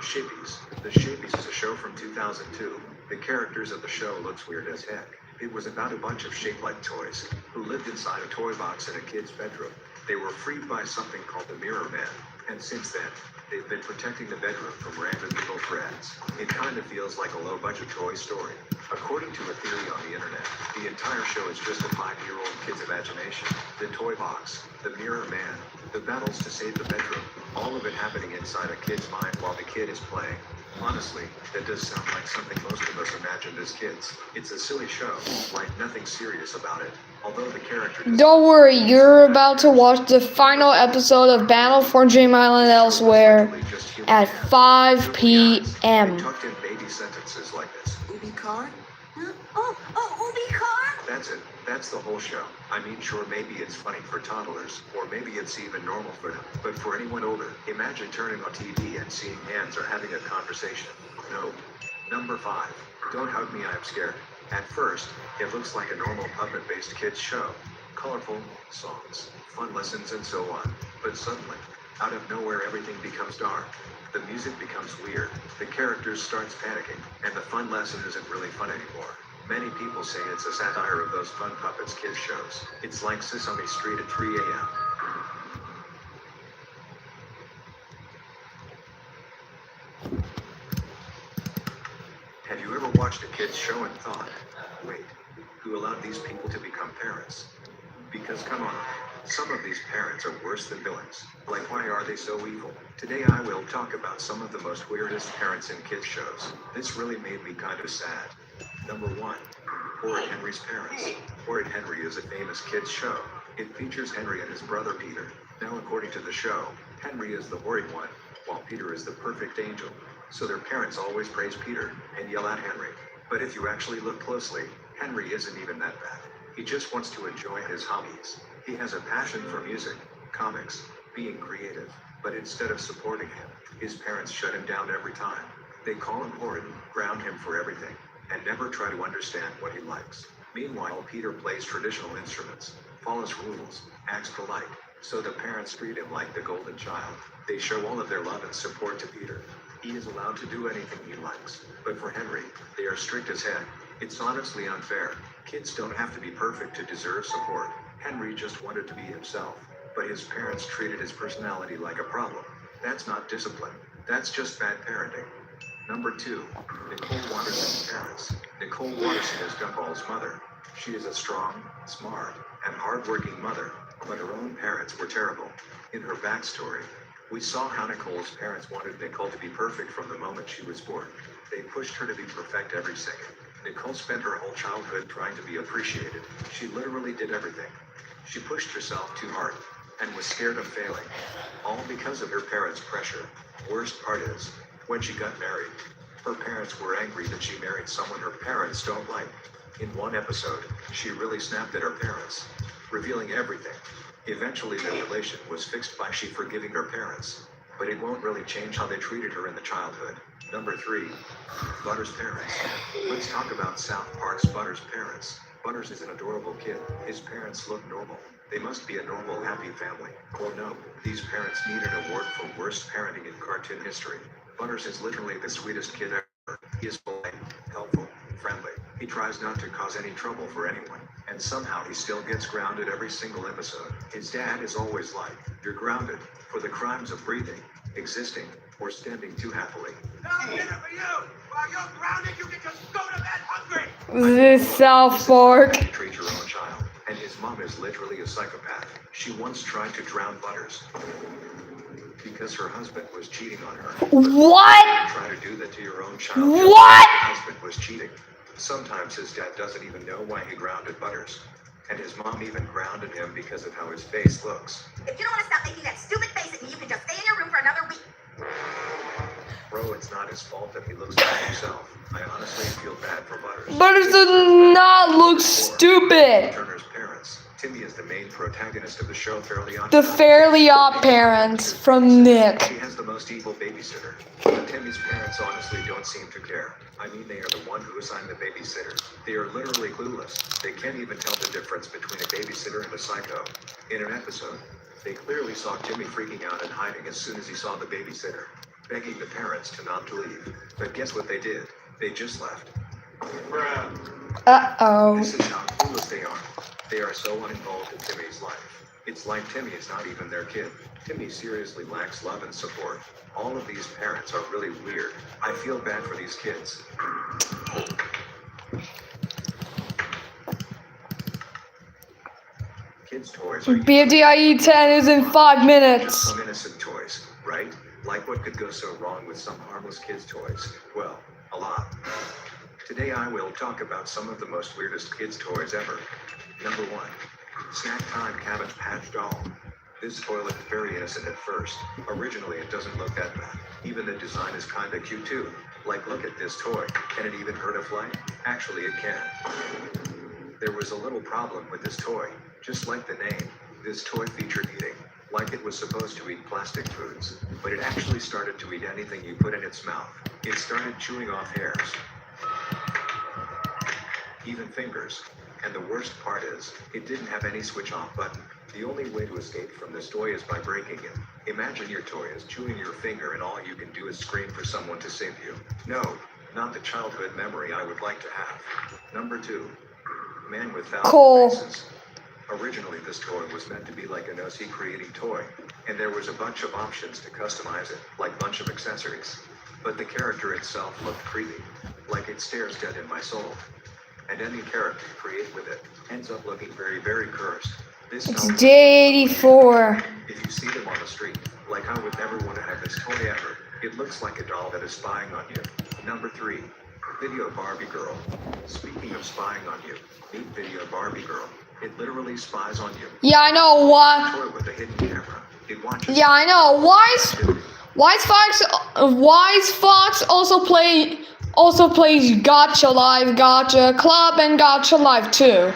Shappies. The Shappies is a show from 2002. The characters of the show looks weird as heck. It was about a bunch of shape-like toys who lived inside a toy box in a kid's bedroom. They were freed by something called the Mirror Man, and since then, they've been protecting the bedroom from random evil threats. It kind of feels like a low-budget Toy Story. According to a theory on the internet, the entire show is just a 5-year-old kid's imagination. The toy box, the Mirror Man, the battles to save the bedroom, all of it happening inside a kid's mind while the kid is playing. Honestly, that does sound like something most of us imagined as kids. It's a silly show, like nothing serious about it. Although the character Don't worry, you're about to watch the final episode of Battle for Dream Island Elsewhere at 5 p.m. tucked in baby sentences like this. Ubi car? Huh? Oh, Ubi car? That's it. That's the whole show. I mean, sure, maybe it's funny for toddlers, or maybe it's even normal for them. But for anyone older, imagine turning on TV and seeing hands or having a conversation. No. Number 5. Don't hug me, I'm scared. At first, it looks like a normal puppet-based kids show. Colorful songs, fun lessons, and so on. But suddenly, out of nowhere, everything becomes dark. The music becomes weird. The characters starts panicking, and the fun lesson isn't really fun anymore. Many people say it's a satire of those fun puppets kids shows. It's like Sesame Street at 3 a.m. Have you ever watched a kids show and thought, wait, who allowed these people to become parents? Because come on, some of these parents are worse than villains. Like, why are they so evil? Today I will talk about some of the most weirdest parents in kids shows. This really made me kind of sad. Number 1. Horrid Henry's Parents. Horrid Henry is a famous kids show. It features Henry and his brother Peter. Now, according to the show, Henry is the horrid one, while Peter is the perfect angel. So their parents always praise Peter and yell at Henry. But if you actually look closely, Henry isn't even that bad. He just wants to enjoy his hobbies. He has a passion for music, comics, being creative. But instead of supporting him, his parents shut him down every time. They call him horrid, ground him for everything, and never try to understand what he likes. Meanwhile, Peter plays traditional instruments, follows rules, acts polite, so the parents treat him like the golden child. They show all of their love and support to Peter. He is allowed to do anything he likes, but for Henry, they are strict as heck. It's honestly unfair. Kids don't have to be perfect to deserve support. Henry just wanted to be himself, but his parents treated his personality like a problem. That's not discipline. That's just bad parenting. Number 2. Nicole Waterson's parents. Nicole Waterson is Gumball's mother. She is a strong, smart, and hardworking mother, but her own parents were terrible. In her backstory, we saw how Nicole's parents wanted Nicole to be perfect from the moment she was born. They pushed her to be perfect every second. Nicole spent her whole childhood trying to be appreciated. She literally did everything. She pushed herself too hard and was scared of failing, all because of her parents' pressure. Worst part is, when she got married, her parents were angry that she married someone her parents don't like. In one episode, she really snapped at her parents, revealing everything. Eventually, their relation was fixed by she forgiving her parents, but it won't really change how they treated her in the childhood. Number 3. Butters' parents. Let's talk about South Park's Butters' parents. Butters is an adorable kid. His parents look normal. They must be a normal, happy family. Well, no, these parents need an award for worst parenting in cartoon history. Butters is literally the sweetest kid ever. He is polite, helpful, friendly. He tries not to cause any trouble for anyone, and somehow he still gets grounded every single episode. His dad is always like, "You're grounded for the crimes of breathing, existing, or standing too happily." No dinner for you! While you're grounded, you can just go to bed hungry! This is South Park. To treat your own child, and his mom is literally a psychopath. She once tried to drown Butters. because her husband was cheating on her. What? Try to do that to your own child. just What? because Her husband was cheating. Sometimes his dad doesn't even know why he grounded Butters. And his mom even grounded him because of how his face looks. If you don't want to stop making that stupid face at me, you can just stay in your room for another week. Bro, it's not his fault that he looks like himself. I honestly feel bad for Butters. Butters does not look stupid. Turner's parents. Timmy is the main protagonist of the show, Fairly Odd. The Fairly Odd Parents from Nick. She has the most evil babysitter. But Timmy's parents honestly don't seem to care. I mean, they are the one who assigned the babysitter. They are literally clueless. They can't even tell the difference between a babysitter and a psycho. In an episode, they clearly saw Timmy freaking out and hiding as soon as he saw the babysitter, begging the parents to not to leave. But guess what they did? They just left. Uh-oh. This is how clueless they are. They are so uninvolved in Timmy's life. It's like Timmy is not even their kid. Timmy seriously lacks love and support. All of these parents are really weird. I feel bad for these kids. Kids' toys are BFDIE 10 is in 5 minutes. some innocent toys, right? Like what could go so wrong with some harmless kids' toys? Well, a lot. Today I will talk about some of the most weirdest kids' toys ever. Number 1. Snack Time Cabbage Patch Doll. This toy looked very innocent at first. Originally it doesn't look that bad. Even the design is kinda cute too. Like, look at this toy. Can it even hurt a fly? Actually it can. There was a little problem with this toy. Just like the name, this toy featured eating. Like it was supposed to eat plastic foods, but it actually started to eat anything you put in its mouth. It started chewing off hairs, even fingers. And the worst part is, it didn't have any switch off button. The only way to escape from this toy is by breaking it. Imagine your toy is chewing your finger and all you can do is scream for someone to save you. No, not the childhood memory I would like to have. Number 2. Man with Cool. Thousand Faces. Originally this toy was meant to be like an OC creating toy, and there was a bunch of options to customize it, like bunch of accessories. But the character itself looked creepy, like it stares dead in my soul. And any character you create with it ends up looking very, very cursed. This It's novel- day 84. If you see them on the street, like I would never want to have this toy ever. It looks like a doll that is spying on you. Number 3. Video Barbie Girl. Speaking of spying on you, meet Video Barbie Girl. It literally spies on you. Yeah, I know what. Toy with a hidden camera. It watches. Yeah, I know. Wise Fox also plays Gacha Live, Gacha Club, and Gacha Live too.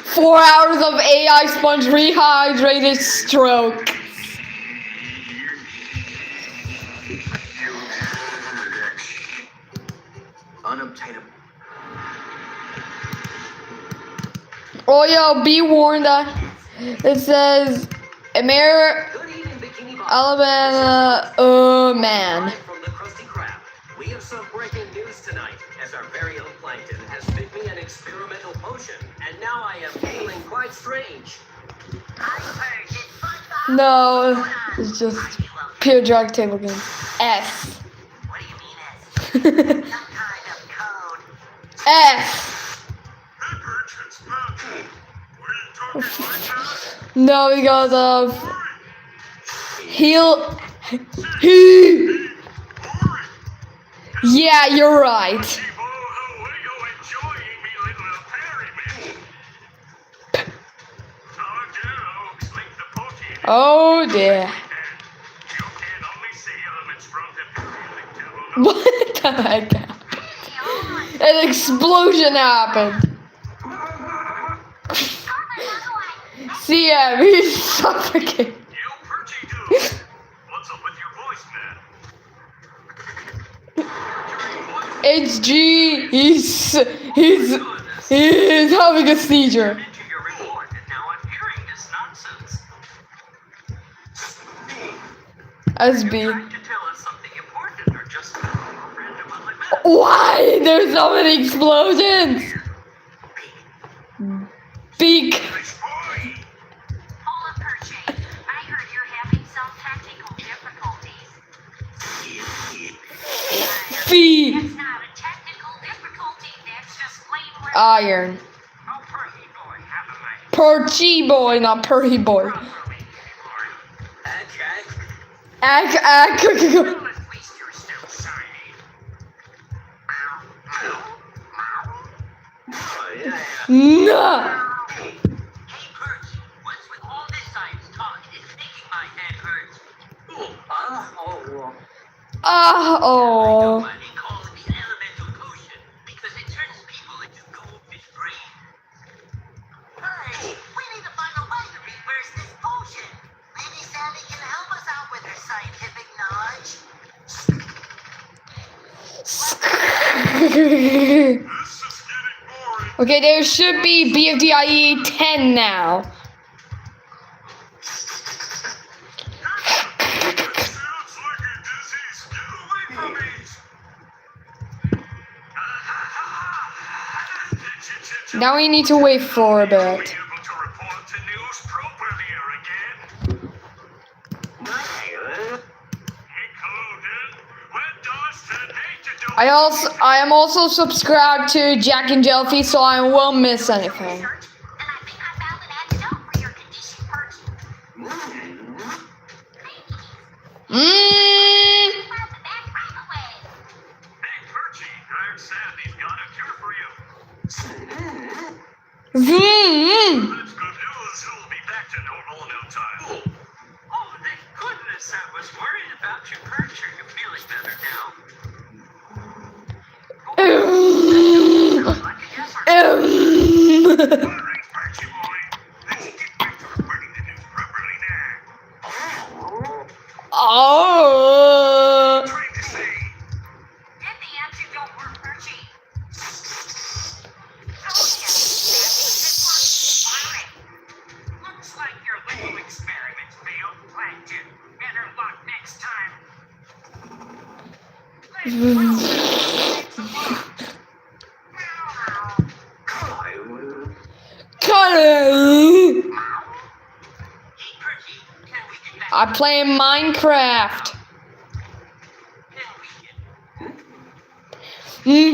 4 hours of AI sponge rehydrated stroke. Unobtainable. Oh, yo, be warned that it says Amir, Alabama. Oh man. From the Krusty Krab, we have some breaking news tonight, as our very own Plankton has made me an experimental potion, and now I am feeling quite strange. No, it's just pure drug table games. S. What do you mean, Some kind of code. F. No, because of he. Yeah, you're right. Oh dear. What the heck? An explosion happened. CM, he's suffocating. HG, he's having a seizure. SB. Why? There's so many explosions. Beak. Hold up, Perche. I heard you're having some technical difficulties. Fee. That's not a technical difficulty. That's just plain Iron. Oh, Perky boy, have a mic. Perchy boy, not Perky boy. Properly, Lord. Ag. Don't waste your still shiny. Nah. Hey, Perch, what's with all this science talk? It's making my head hurt. Oh. Why they call it the elemental potion? Because it turns people into goldfish brains. Hey, we need to find a way to reverse this potion. Maybe Sandy can help us out with her scientific knowledge. Okay, there should be BFDIE 10 now. Sounds like a disease. Get away from me. Now we need to wait for a bit. Able to report to news properly again. Included when Dawson hated to I am also subscribed to Jack and Jelly, so I won't miss anything. And I think I found an antidote for your condition, Perky. Found the bad right away. Hey, Perchy, Iron Sandy's got a cure for you. That's good news. He'll be back to normal in no time. Oh, thank goodness. I was worried about you, Perch. Are you feeling better now? Alright, Perchy boy. Let's get back to reporting the news properly now. Oh. Trying to say, Did the antidote work, Perchy? Oh, yes, this works fine. Looks like your little experiment failed, Plankton. Better luck next time. Cut it. Hey, Perky, can we get back? I play Minecraft. Okay,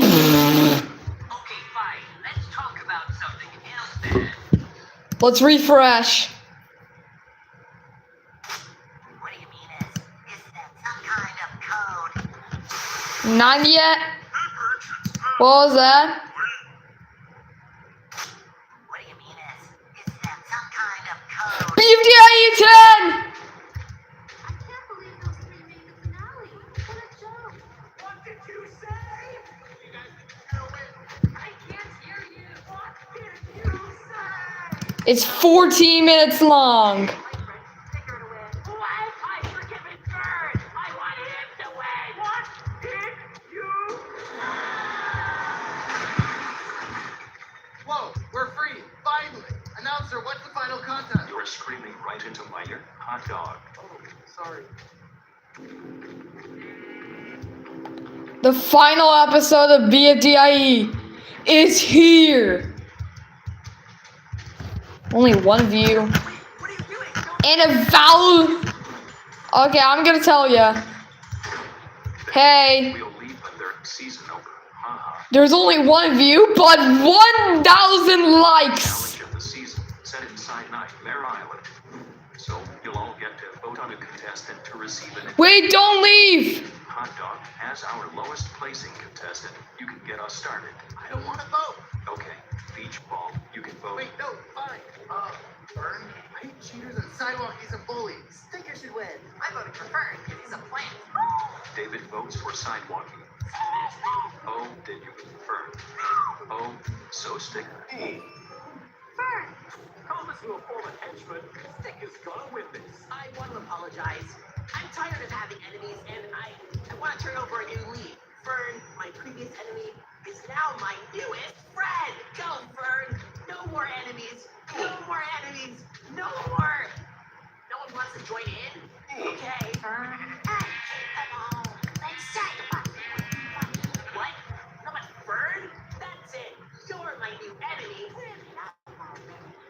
fine. Let's talk about something else then. Let's refresh. What do you mean is that some kind of code? Not yet. hey, Perch, it's What was that? What do you mean is that some kind of code? BFDIE 10. I can't believe those three made the finale. What a joke. What did you say? You guys I can't hear you. What did you say? It's 14 minutes long. Figure it away. What? I forgive it, Bird. I wanted him to win. What did you? Whoa, we're free, finally! Announcer, what's the final contest? You're screaming right into my ear. Hot dog. Oh, sorry. The final episode of BFDIE is here. Only one view. What are you doing? Don't And a value. Okay, I'm gonna tell ya. Hey, We'll leave when their season over. Haha. there's only one view, but 1,000 likes. Challenge of the season. Set it inside Nightmare Island. So you'll all get to vote on a contestant to receive an Wait, don't leave. hot dog. As our lowest placing contestant, you can get us started. I don't want to vote. Okay, beach ball. You can vote. Wait, no, fine. Fern, I hate cheaters and sidewalkies and bullies. Sticker should win. I voted for Fern because he's a plant. David votes for sidewalking. Oh, did you? Fern. Oh, so sticker. Fern! call this to a former henchman. Stick is gonna win this. I want to apologize. I'm tired of having enemies, and I want to turn over a new leaf. Fern, my previous enemy, is now my newest friend. Go, Fern. No more enemies. No more enemies. No more. No one wants to join in? Okay. Fern. Come on. Let's start the fun. What? How much Fern? That's it. You're my new enemy.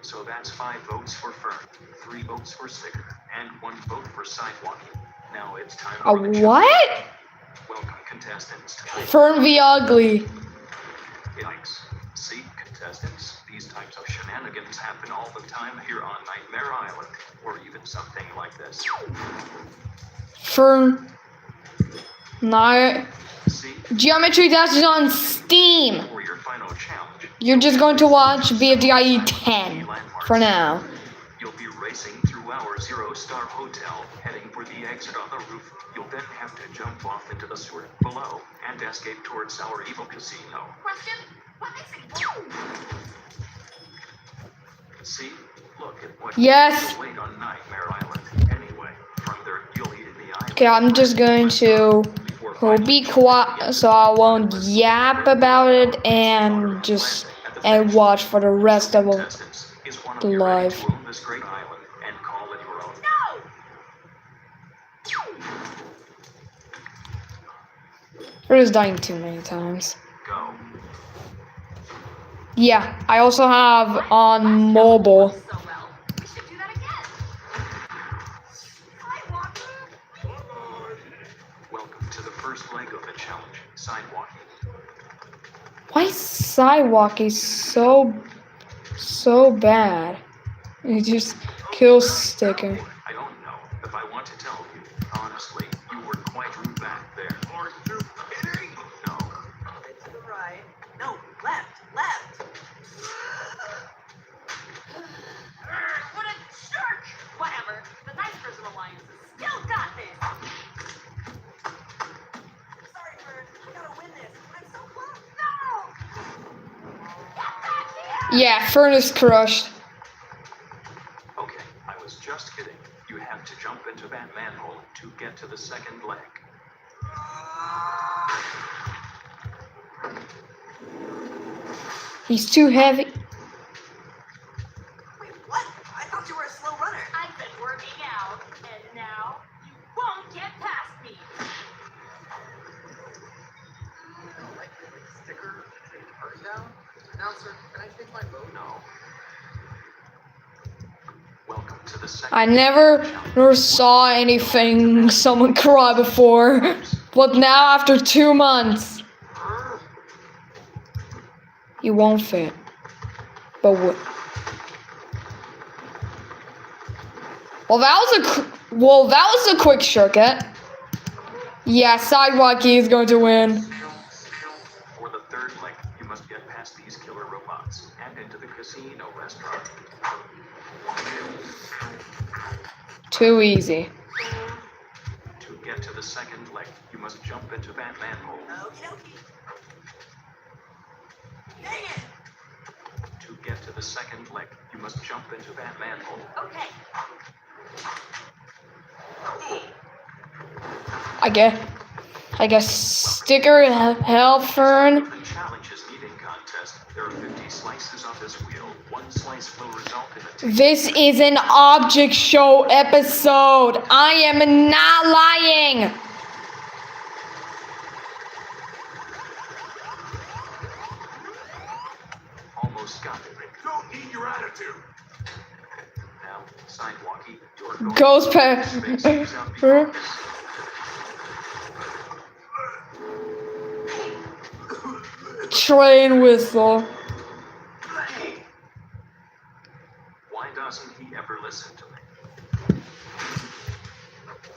So that's 5 votes for Fern, 3 votes for Sticker, and 1 vote for sidewalking. Now it's time A for the what? challenge. Welcome, contestants. contestants. Fern v Ugly. Yikes. See, contestants, these types of shenanigans happen all the time here on Nightmare Island, or even something like this. Fern. No. See, Geometry Dash is on Steam. for your final challenge, You're just going to watch BFDIE 10 for now. you'll be racing through our zero-star hotel, heading for the exit on the roof. You'll then have to jump off into the sewer below and escape towards our evil casino. Question? What makes it blue? See? Look at what Yes. you wait on Nightmare Island. Anyway, from there you'll eat in the island. Okay, I'm just going to be quiet so I won't yap about it and just watch for the rest of Contestants, is one of the you ready live. to own this great island and call it your own? No! Fern is dying too many times. Go. Yeah, I also have on mobile. So well. We should do that again. Skywalker! Welcome to the first leg of the challenge, sidewalking. Why is sidewalk is so bad? It just kills Sticker. I don't know if I want to tell you. Honestly, you were quite rude back there. Are you kidding? No. To the right. No, left. What a jerk! Whatever. The nice person alliance has still got this. Sorry, Fern. I gotta win this. I'm so close. No! Get back here! Yeah, Fern is crushed. Okay, I was just kidding. You have to jump into that manhole to get to the second leg. He's too heavy. Wait, what? I thought you were a slow runner. I've been working out, and now you won't get past me. Like sticker, turn down. Announcer, can I take my vote? No. Welcome to the second. I never saw anything someone cry before. But now after 2 months, he won't fit. But what? Well, that was a quick shortcut. Yeah, Sidewalkie is going to win. For the third leg, you must get past these killer robots and into the casino restaurant. Too easy. To get to the second leg, you must jump into that manhole. Okie dokie. Dang it! To get to the second leg, you must jump into that manhole. Okay. I guess Sticker help Fern. The challenge is eating contest. There are 50 slices on this wheel. One slice will result in a This is an object show episode. I am not lying. almost got it. Don't need your attitude. Now, Sidewalkie, you're going Ghost to Pet. space yourself before this. Train whistle. Why doesn't he ever listen to me?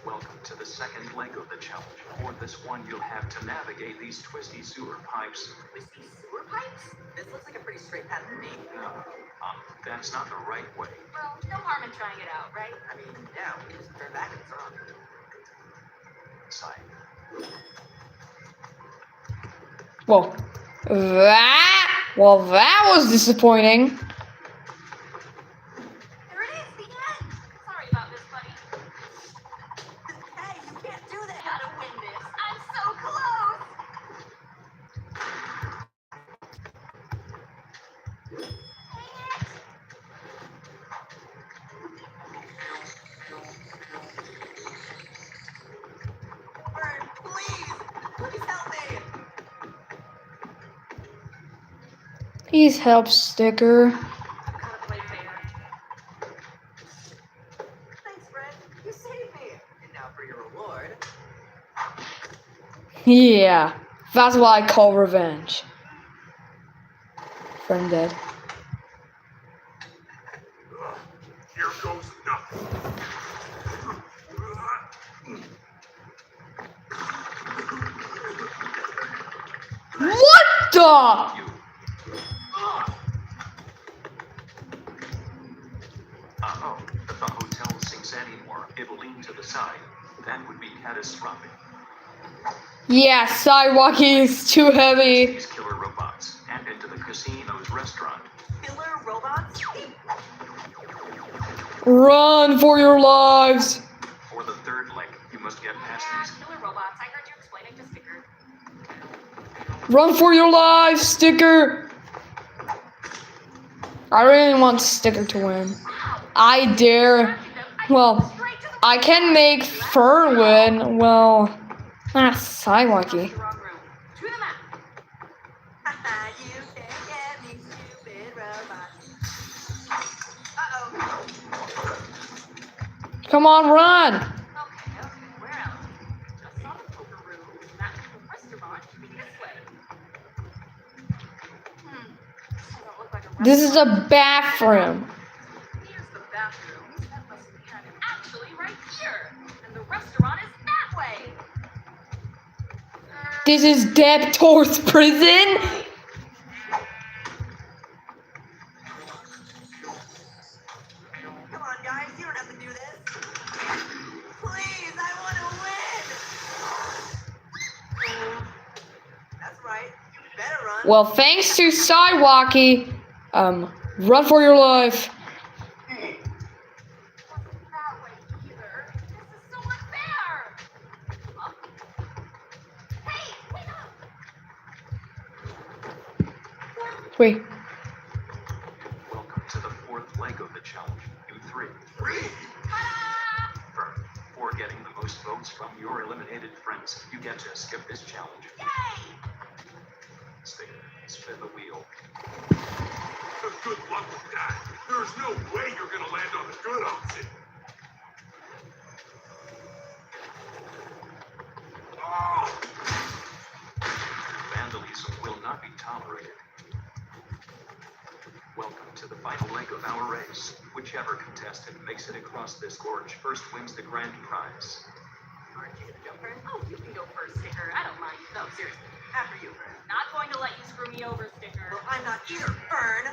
Welcome to the second leg of the challenge. For this one, you'll have to navigate these twisty sewer pipes. Twisty sewer pipes? This looks like a pretty straight path to me. No, that's not the right way. Well, no harm in trying it out, right? I mean, yeah, we can just turn back and front. Side. Well, that was disappointing. There it is, the end! Sorry about this, buddy. Hey, you can't do that! Gotta win this! I'm so close! Bird, please! Please help me! Please help, Sticker. Gotta play fair. Thanks, Fred. You saved me. And now for your reward. Yeah, that's what I call revenge. Friend dead. Here goes nothing. What the? Oh, if the hotel sinks anymore, it'll lean to the side. That would be catastrophic. Yeah, sidewalking is too heavy. These killer robots and into the casino's restaurant. Killer robots? Run for your lives. For the third leg, you must get past these. Killer robots. I heard you explaining to Sticker. Run for your lives, Sticker. I really want Sticker to win. I dare. Well, I can make Fern win. Well, Sidewalky. To the map. You can't get me, stupid robot. Uh-oh. Come on, run. Okay, where else? Just saw the poker room. That restaurant should be this way. Doesn't look like a restaurant. This is a bathroom. Here's the bathroom. That must be kind of actually right here. And the restaurant is that way. This is Debtor's prison. Come on, guys. You don't have to do this. Please, I want to win. That's right. You better run. Well, thanks to Sidewalky, run for your life. That way either. This is so unfair. Hey, wait up. Wait. Welcome to the fourth leg of the challenge. You three. Ta-da! For getting the most votes from your eliminated friends, you get to skip this challenge. Yay! Spin the wheel. Good luck with that. There's no way you're gonna land on the good option. Oh! Vandalism will not be tolerated. Welcome to the final leg of our race. Whichever contestant makes it across this gorge first wins the grand prize. Aren't you gonna go first? Oh, you can go first, Sticker. I don't mind. No, seriously. After you, Fern. Not going to let you screw me over, Sticker. Well, I'm not either, Fern.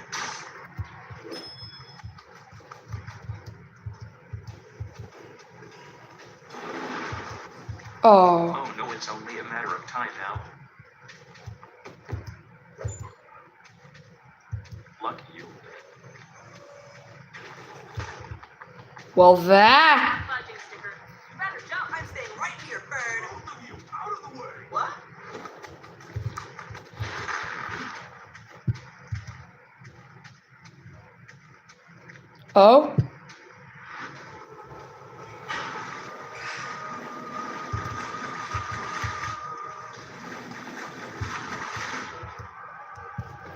Oh. Oh no, it's only a matter of time now. Lucky you. Well, that. Fudging, Sticker. You better jump. I'm staying right here, Fern. Both of you, out of the way. What? Oh.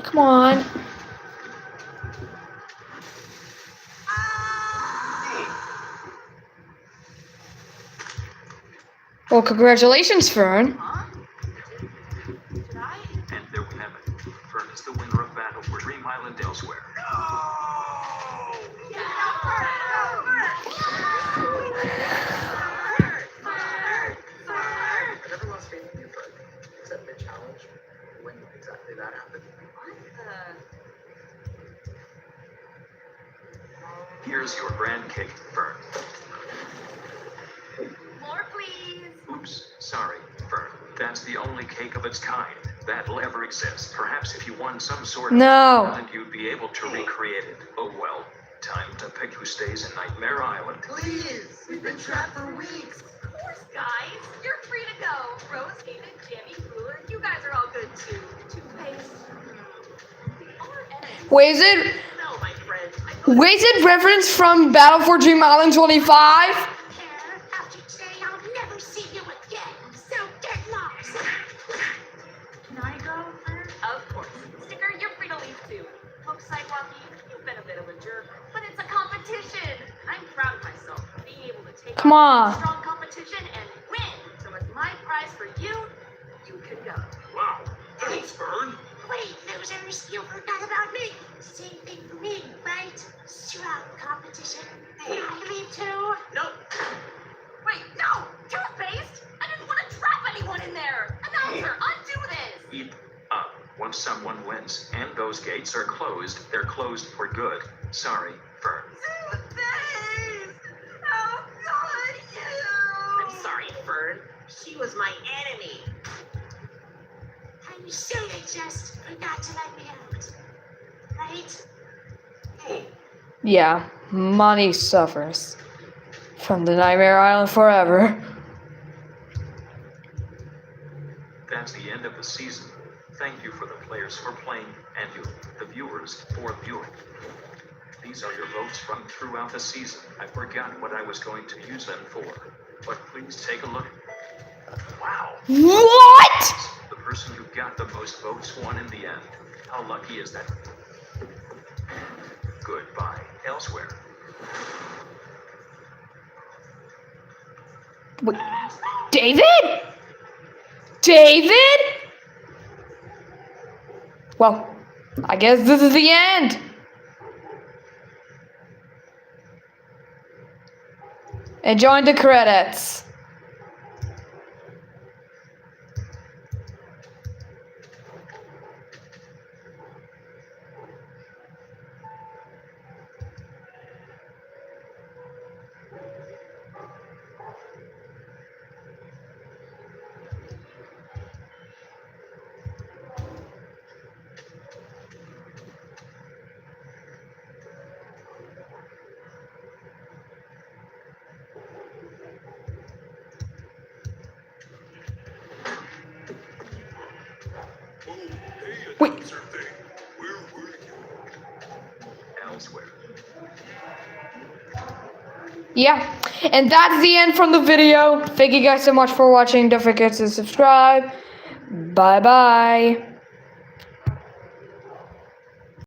Come on. Well, congratulations, Fern. Huh? Did I? And there we have it. Fern is the winner of Battle for Dream Island elsewhere. But everyone's faith in you, Fern. Except mid-challenge, when exactly that happened. Here's your grand cake, Fern. More, please. Oops, sorry, Fern. That's the only cake of its kind that'll ever exist. Perhaps if you won some sort of No. talent, you'd be able to recreate it. Oh well. Time to pick who stays in Nightmare Island. Please. We've been trapped for weeks. Of course, guys. You're free to go. Rose, David, Jammy, Cooler. You guys are all good too. Toothpaste. Wait, is it? No, my friend. Wait, is it reference from Battle for Dream Island 25? After today, I'll never see you again. So get lost. Can I go, Fern? Of course. Sticker, you're free to leave too. Look, Sidewalky, you've been a bit of a jerk, but it's a competition. I'm proud of myself for being able to take Come on on. a strong competition and win. So it's my prize for you wait, losers, you forgot about me. Same thing for me, right? Strong competition. May I leave too? Nope. Wait, no! Toothpaste! I didn't want to trap anyone in there! Announcer, undo this! Keep up. Once someone wins and those gates are closed, they're closed for good. Sorry, Fern. Toothpaste! How could you? I'm sorry, Fern. She was my enemy. I'm sure they just forgot to let me out. Right? Hey, Yeah, money suffers from the Nightmare Island forever. That's the end of the season. Thank you for the players for playing and you, the viewers, for viewing. These are your votes from throughout the season. I forgot what I was going to use them for, but please take a look. Wow. What? The person who got the most votes won in the end. How lucky is that? Goodbye. Elsewhere. Wait, David? David? Well, I guess this is the end. Enjoy the credits. Wait. Elsewhere. Yeah, and that's the end from the video. Thank you guys so much for watching. Don't forget to subscribe. Bye bye.